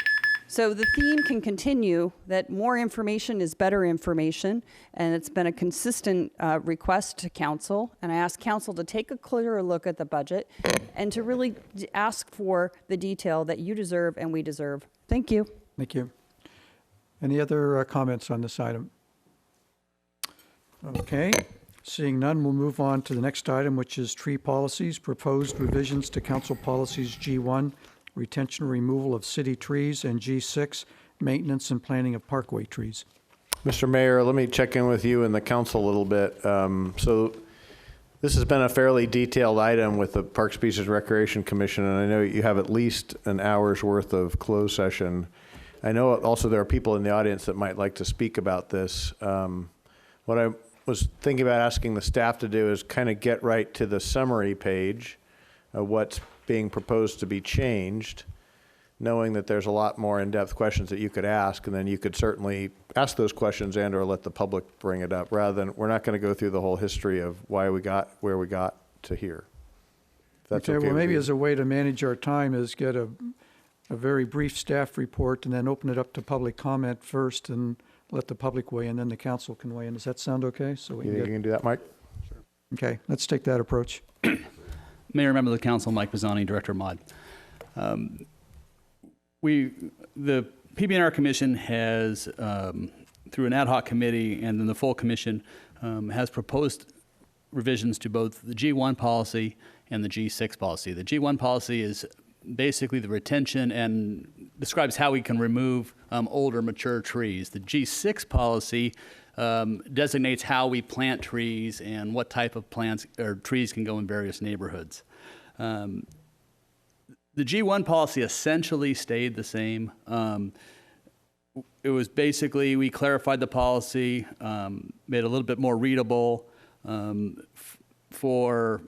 So the theme can continue that more information is better information, and it's been a consistent request to council. And I ask council to take a clearer look at the budget and to really ask for the detail that you deserve and we deserve. Thank you.
Thank you. Any other comments on this item? Okay. Seeing none, we'll move on to the next item, which is tree policies, proposed revisions to council policies G1, retention and removal of city trees, and G6, maintenance and planting of parkway trees.
Mr. Mayor, let me check in with you and the council a little bit. So this has been a fairly detailed item with the Parks, Beaches, and Recreation Commission, and I know you have at least an hour's worth of closed session. I know also there are people in the audience that might like to speak about this. What I was thinking about asking the staff to do is kind of get right to the summary page of what's being proposed to be changed, knowing that there's a lot more in-depth questions that you could ask, and then you could certainly ask those questions and or let the public bring it up, rather than, we're not going to go through the whole history of why we got where we got to here. If that's okay
well,
with
maybe
you.
as a way to manage our time is get a very brief staff report and then open it up to public comment first and let the public weigh in, and then the council can weigh in. Does that sound okay? So we
You think you can do that, Mike?
Okay, let's take that approach.
Mayor, member of the council, Mike Bizzani, Director of MOD. The PBNR Commission has, through an ad hoc committee and then the full commission, has proposed revisions to both the G1 policy and the G6 policy. The G1 policy is basically the retention and describes how we can remove older, mature trees. The G6 policy designates how we plant trees and what type of plants or trees can go in various neighborhoods. The G1 policy essentially stayed the same. It was basically, we clarified the policy, made it a little bit more readable. For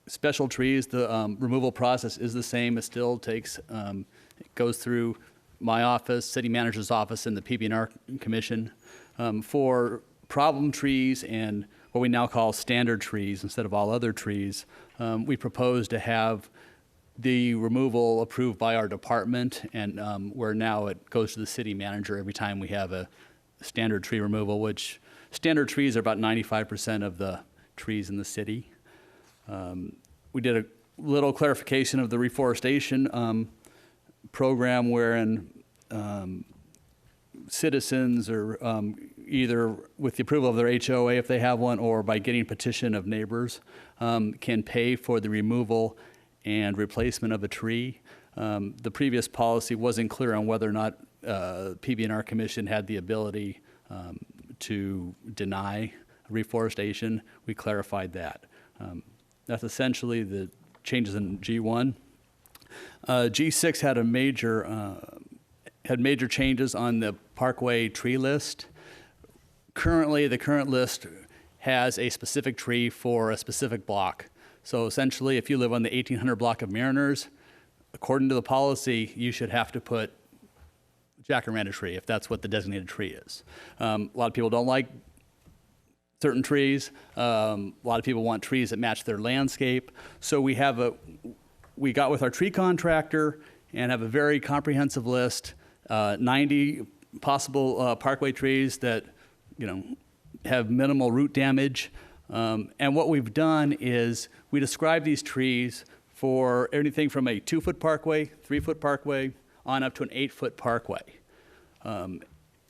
special trees, the removal process is the same. It still takes, it goes through my office, city manager's office, and the PBNR commission. For problem trees and what we now call standard trees instead of all other trees, we propose to have the removal approved by our department, and where now it goes to the city manager every time we have a standard tree removal, which standard trees are about 95% of the trees in the city. We did a little clarification of the reforestation program wherein citizens are either with the approval of their HOA if they have one, or by getting petition of neighbors, can pay for the removal and replacement of a tree. The previous policy wasn't clear on whether or not PBNR Commission had the ability to deny reforestation. We clarified that. That's essentially the changes in G1. G6 had major changes on the parkway tree list. Currently, the current list has a specific tree for a specific block. So essentially, if you live on the 1800 block of Mariners, according to the policy, you should have to put jacaranda tree if that's what the designated tree is. A lot of people don't like certain trees. A lot of people want trees that match their landscape. So we got with our tree contractor and have a very comprehensive list, 90 possible parkway trees that, have minimal root damage. And what we've done is we describe these trees for anything from a 2-foot parkway, 3-foot parkway, on up to an 8-foot parkway,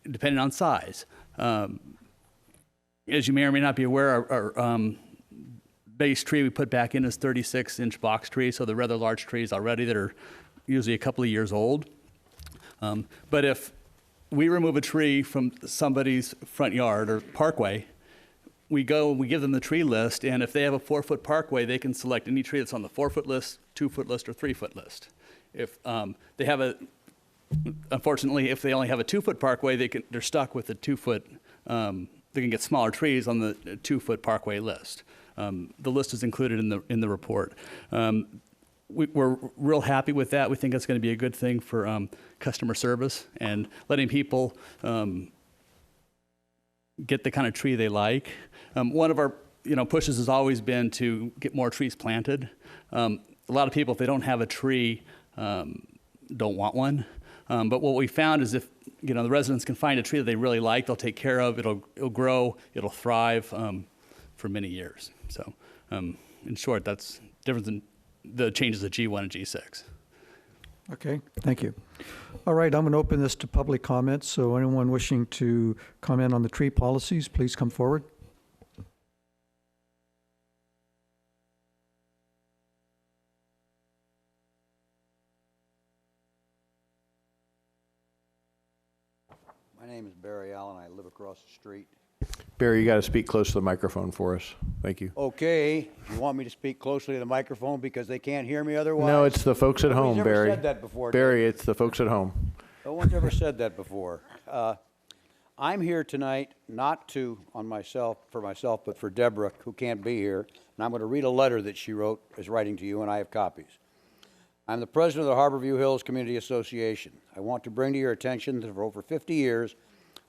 depending on size. As you may or may not be aware, our base tree we put back in is 36-inch box trees, so they're rather large trees already that are usually a couple of years old. But if we remove a tree from somebody's front yard or parkway, we give them the tree list, and if they have a 4-foot parkway, they can select any tree that's on the 4-foot list, 2-foot list, or 3-foot list. If they have unfortunately, if they only have a 2-foot parkway, they're stuck with the 2-foot. They can get smaller trees on the 2-foot parkway list. The list is included in the report. We're real happy with that. We think that's going to be a good thing for customer service and letting people get the kind of tree they like. One of our pushes has always been to get more trees planted. A lot of people, if they don't have a tree, don't want one. But what we found is if the residents can find a tree that they really like, they'll take care of. It'll grow. It'll thrive for many years. So, in short, that's different than the changes of G1 and G6.
Okay, thank you. All right, I'm going to open this to public comments. So anyone wishing to comment on the tree policies, please come forward.
My name is Barry Allen. I live across the street.
Barry, you got to speak close to the microphone for us. Thank you.
Okay, you want me to speak closely to the microphone because they can't hear me otherwise?
No, it's the folks at home,
Nobody's ever
Barry.
said that before,
Barry, it's the folks at home.
No one's ever said that before. I'm here tonight not for myself, but for Deborah, who can't be here. And I'm going to read a letter that she is writing to you, and I have copies. I'm the president of the Harborview Hills Community Association. I want to bring to your attention that for over 50 years,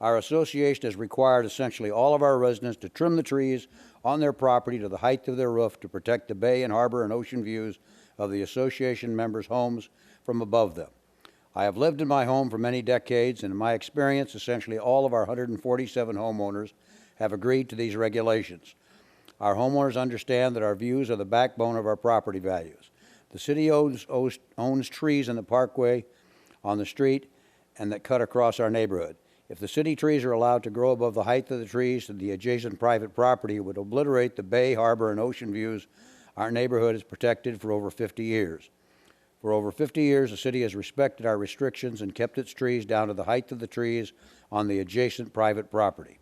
our association has required essentially all of our residents to trim the trees on their property to the height of their roof to protect the bay and harbor and ocean views of the association members' homes from above them. I have lived in my home for many decades, and in my experience, essentially all of our 147 homeowners have agreed to these regulations. Our homeowners understand that our views are the backbone of our property values. The city owns trees in the parkway, on the street, and that cut across our neighborhood. If the city trees are allowed to grow above the height of the trees to the adjacent private property, it would obliterate the bay, harbor, and ocean views our neighborhood has protected for over 50 years. For over 50 years, the city has respected our restrictions and kept its trees down to the height of the trees on the adjacent private property.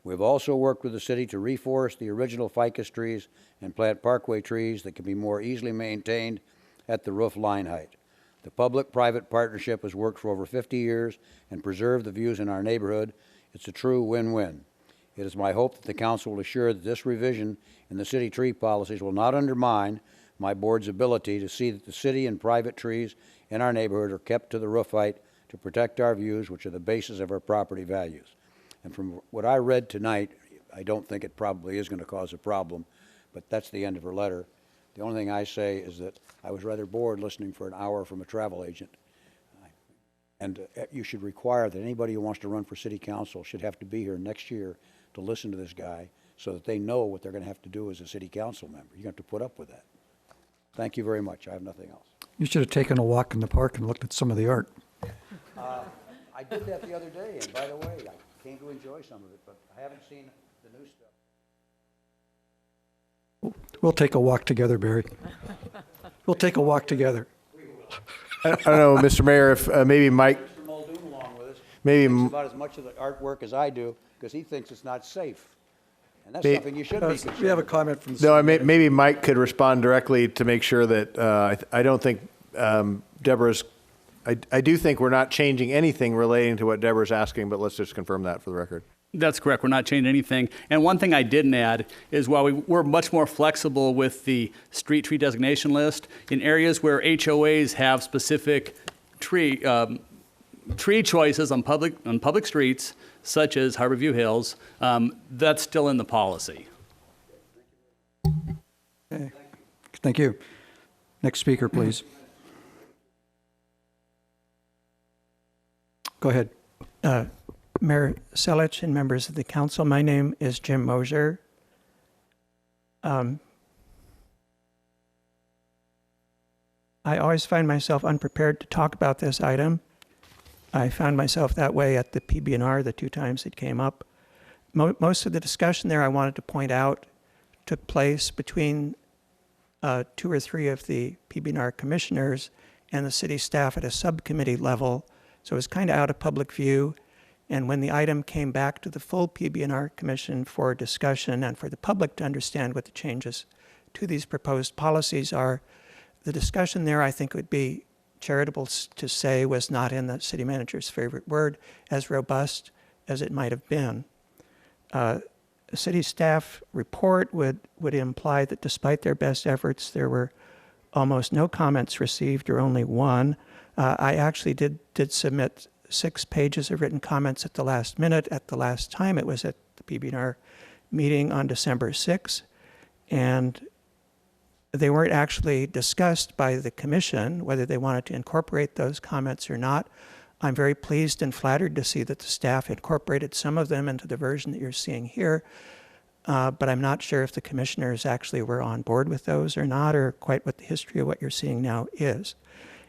We've also worked with the city to reforest the original ficus trees and plant parkway trees that can be more easily maintained at the roof line height. The public-private partnership has worked for over 50 years and preserved the views in our neighborhood. It's a true win-win. It is my hope that the council will assure that this revision in the city tree policies will not undermine my board's ability to see that the city and private trees in our neighborhood are kept to the roof height to protect our views, which are the basis of our property values. And from what I read tonight, I don't think it probably is going to cause a problem, but that's the end of her letter. The only thing I say is that I was rather bored listening for an hour from a travel agent. And you should require that anybody who wants to run for city council should have to be here next year to listen to this guy so that they know what they're going to have to do as a city council member. You're going to have to put up with that. Thank you very much. I have nothing else.
You should have taken a walk in the park and looked at some of the art.
I did that the other day, and by the way, I came to enjoy some of it, but I haven't seen the new stuff.
We'll take a walk together, Barry. We'll take a walk together.
I don't know, Mr. Mayor, if maybe Mike,
Mr. Muldoon along with us.
maybe
He thinks about as much of the artwork as I do because he thinks it's not safe. And that's something you should be concerned
We have a
about.
comment from the
No,
city.
maybe Mike could respond directly to make sure that, I don't think Deborah's, I do think we're not changing anything relating to what Deborah's asking, but let's just confirm that for the record.
That's correct. We're not changing anything. And one thing I didn't add is while we're much more flexible with the street tree designation list, in areas where HOAs have specific tree choices on public streets, such as Harborview Hills, that's still in the policy.
Okay. Thank you. Next speaker, please. Go ahead.
Mayor Selich and members of the council, my name is Jim Mosier. I always find myself unprepared to talk about this item. I found myself that way at the PB&R the 2 times it came up. Most of the discussion there, I wanted to point out, took place between 2 or 3 of the PB&R commissioners and the city staff at a subcommittee level, so it was kind of out of public view. And when the item came back to the full PB&R Commission for discussion and for the public to understand what the changes to these proposed policies are, the discussion there, I think, would be charitable to say was not, in the city manager's favorite word, as robust as it might have been. A city staff report would imply that despite their best efforts, there were almost no comments received, or only 1. I actually did submit 6 pages of written comments at the last minute. At the last time, it was at the PB&R meeting on December 6th, and they weren't actually discussed by the commission whether they wanted to incorporate those comments or not. I'm very pleased and flattered to see that the staff incorporated some of them into the version that you're seeing here. But I'm not sure if the commissioners actually were on board with those or not, or quite what the history of what you're seeing now is.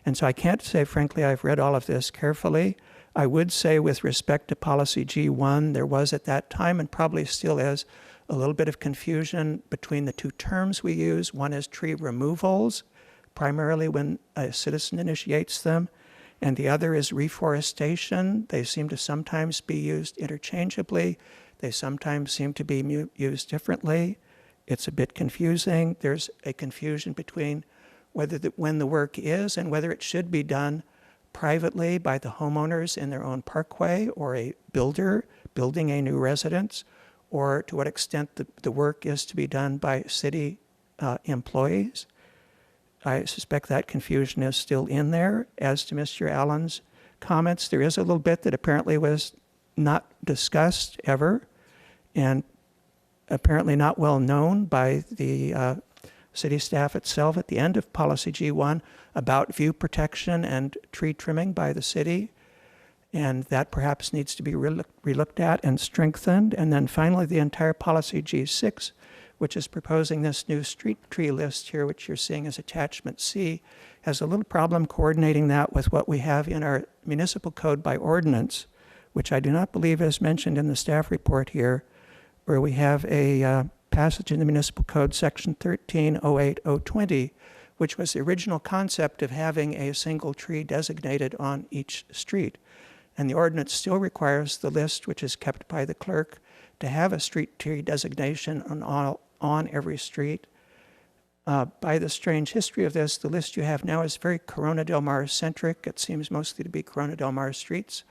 And so I can't say, frankly, I've read all of this carefully. I would say with respect to policy G1, there was at that time, and probably still is, a little bit of confusion between the two terms we use. One is tree removals, primarily when a citizen initiates them, and the other is reforestation. They seem to sometimes be used interchangeably. They sometimes seem to be used differently. It's a bit confusing. There's a confusion between whether when the work is and whether it should be done privately by the homeowners in their own parkway, or a builder building a new residence, or to what extent the work is to be done by city employees. I suspect that confusion is still in there. As to Mr. Allen's comments, there is a little bit that apparently was not discussed ever, and apparently not well known by the city staff itself at the end of policy G1 about view protection and tree trimming by the city. And that perhaps needs to be relooked at and strengthened. And then finally, the entire policy G6, which is proposing this new street tree list here, which you're seeing as attachment C, has a little problem coordinating that with what we have in our municipal code by ordinance, which I do not believe is mentioned in the staff report here, where we have a passage in the municipal code, section 1308.020, which was the original concept of having a single tree designated on each street. And the ordinance still requires the list, which is kept by the clerk, to have a street tree designation on every street. By the strange history of this, the list you have now is very Corona Del Mar centric. It seems mostly to be Corona Del Mar streets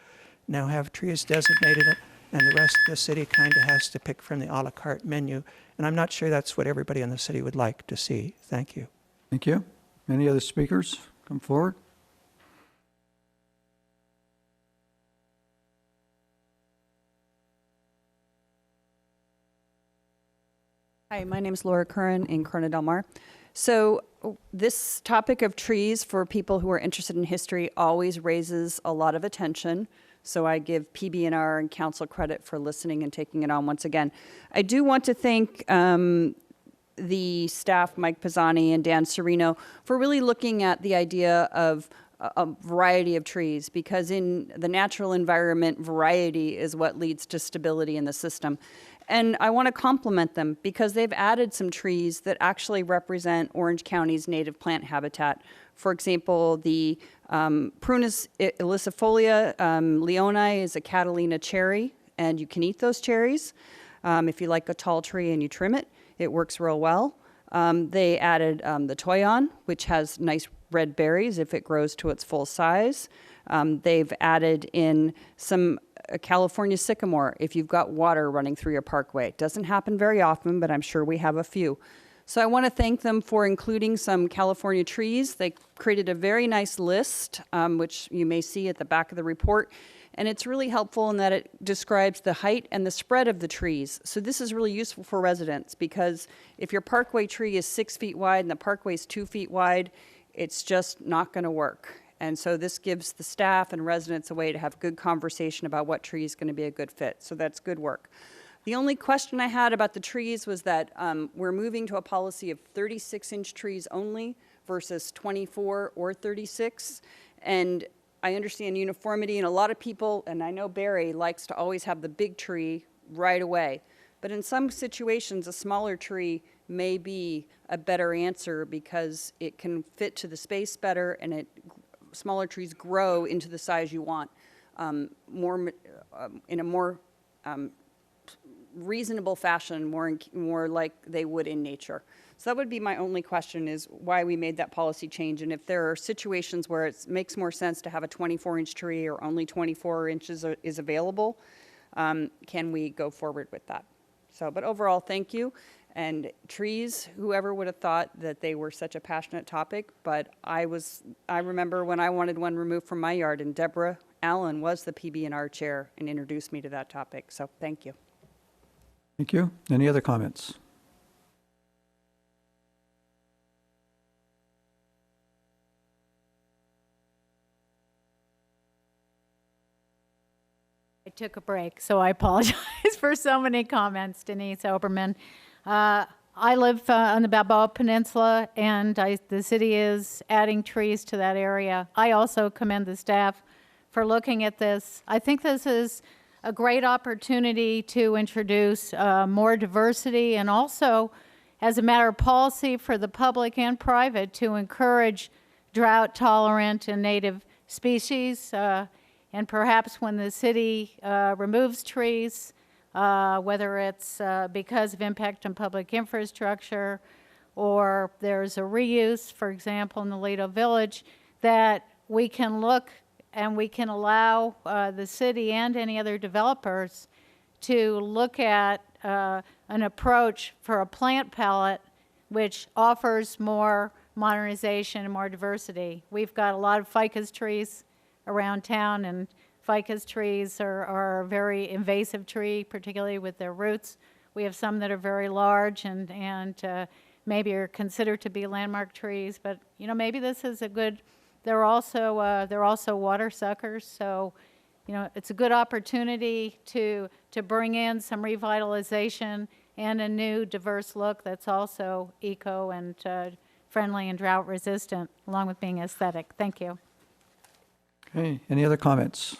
now have trees designated, and the rest of the city kind of has to pick from the a la carte menu. And I'm not sure that's what everybody in the city would like to see. Thank you.
Thank you. Any other speakers come forward?
Hi, my name is Laura Curran in Corona Del Mar. So this topic of trees for people who are interested in history always raises a lot of attention. So I give PB&R and council credit for listening and taking it on once again. I do want to thank the staff, Mike Pisani and Dan Serino, for really looking at the idea of a variety of trees, because in the natural environment, variety is what leads to stability in the system. And I want to compliment them because they've added some trees that actually represent Orange County's native plant habitat. For example, the Prunus ilicifolia leoni is a Catalina cherry, and you can eat those cherries. If you like a tall tree and you trim it, it works real well. They added the toyon, which has nice red berries if it grows to its full size. They've added in some California sycamore if you've got water running through your parkway. It doesn't happen very often, but I'm sure we have a few. So I want to thank them for including some California trees. They created a very nice list, which you may see at the back of the report. And it's really helpful in that it describes the height and the spread of the trees. So this is really useful for residents, because if your parkway tree is 6 feet wide and the parkway is 2 feet wide, it's just not going to work. And so this gives the staff and residents a way to have good conversation about what tree is going to be a good fit. So that's good work. The only question I had about the trees was that we're moving to a policy of 36-inch trees only versus 24 or 36. And I understand uniformity, and a lot of people, and I know Barry likes to always have the big tree right away. But in some situations, a smaller tree may be a better answer because it can fit to the space better, and smaller trees grow into the size you want in a more reasonable fashion, more like they would in nature. So that would be my only question, is why we made that policy change, and if there are situations where it makes more sense to have a 24-inch tree or only 24 inches is available, can we go forward with that? So, but overall, thank you. And trees, whoever would have thought that they were such a passionate topic, but I remember when I wanted one removed from my yard, and Deborah Allen was the PB&R chair and introduced me to that topic. So thank you.
Thank you. Any other comments?
took a break, so I apologize for so many comments, Denise Oberman. I live on the Balboa Peninsula, and the city is adding trees to that area. I also commend the staff for looking at this. I think this is a great opportunity to introduce more diversity, and also, as a matter of policy for the public and private, to encourage drought-tolerant and native species. And perhaps when the city removes trees, whether it's because of impact on public infrastructure or there's a reuse, for example, in the Lido Village, that we can look and we can allow the city and any other developers to look at an approach for a plant palette which offers more modernization and more diversity. We've got a lot of ficus trees around town, and ficus trees are a very invasive tree, particularly with their roots. We have some that are very large and maybe are considered to be landmark trees, but you know, maybe this is a good, they're also water suckers, so you know, it's a good opportunity to bring in some revitalization and a new diverse look that's also eco and friendly and drought resistant, along with being aesthetic. Thank you.
Okay, any other comments?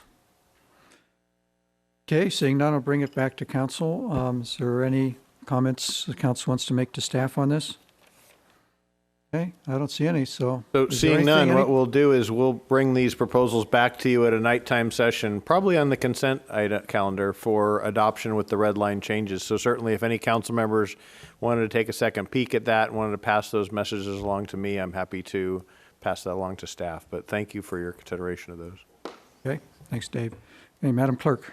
Okay, seeing none, I'll bring it back to council. Is there any comments the council wants to make to staff on this? Okay, I don't see any, so.
So
is there
seeing none,
anything-
what we'll do is we'll bring these proposals back to you at a nighttime session, probably on the consent item calendar for adoption with the red line changes. So certainly if any council members wanted to take a second peek at that and wanted to pass those messages along to me, I'm happy to pass that along to staff. But thank you for your consideration of those.
Okay, thanks, Dave. Hey, Madam Clerk.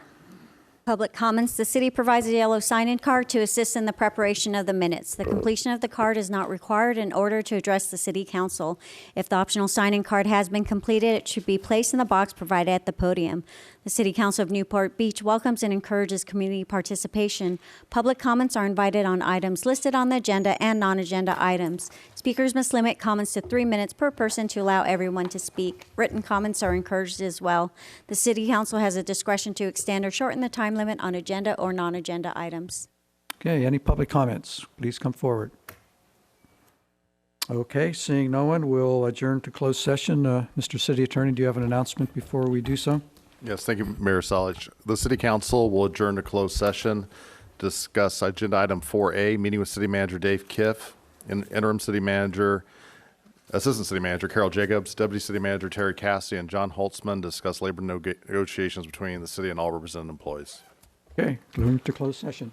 Public comments. The city provides a yellow sign-in card to assist in the preparation of the minutes. The completion of the card is not required in order to address the city council. If the optional sign-in card has been completed, it should be placed in the box provided at the podium. The City Council of Newport Beach welcomes and encourages community participation. Public comments are invited on items listed on the agenda and non-agenda items. Speakers must limit comments to 3 minutes per person to allow everyone to speak. Written comments are encouraged as well. The City Council has a discretion to extend or shorten the time limit on agenda or non-agenda items.
Okay, any public comments? Please come forward. Okay, seeing no one, we'll adjourn to closed session. Mr. City Attorney, do you have an announcement before we do so?
Yes, thank you, Mayor Salich. The City Council will adjourn to closed session, discuss agenda item 4A, meeting with City Manager Dave Kiff, Interim City Manager, Assistant City Manager Carol Jacobs, Deputy City Manager Terry Cassidy, and John Holtzman discuss labor negotiations between the city and all represented employees.
Okay, adjourn to closed session.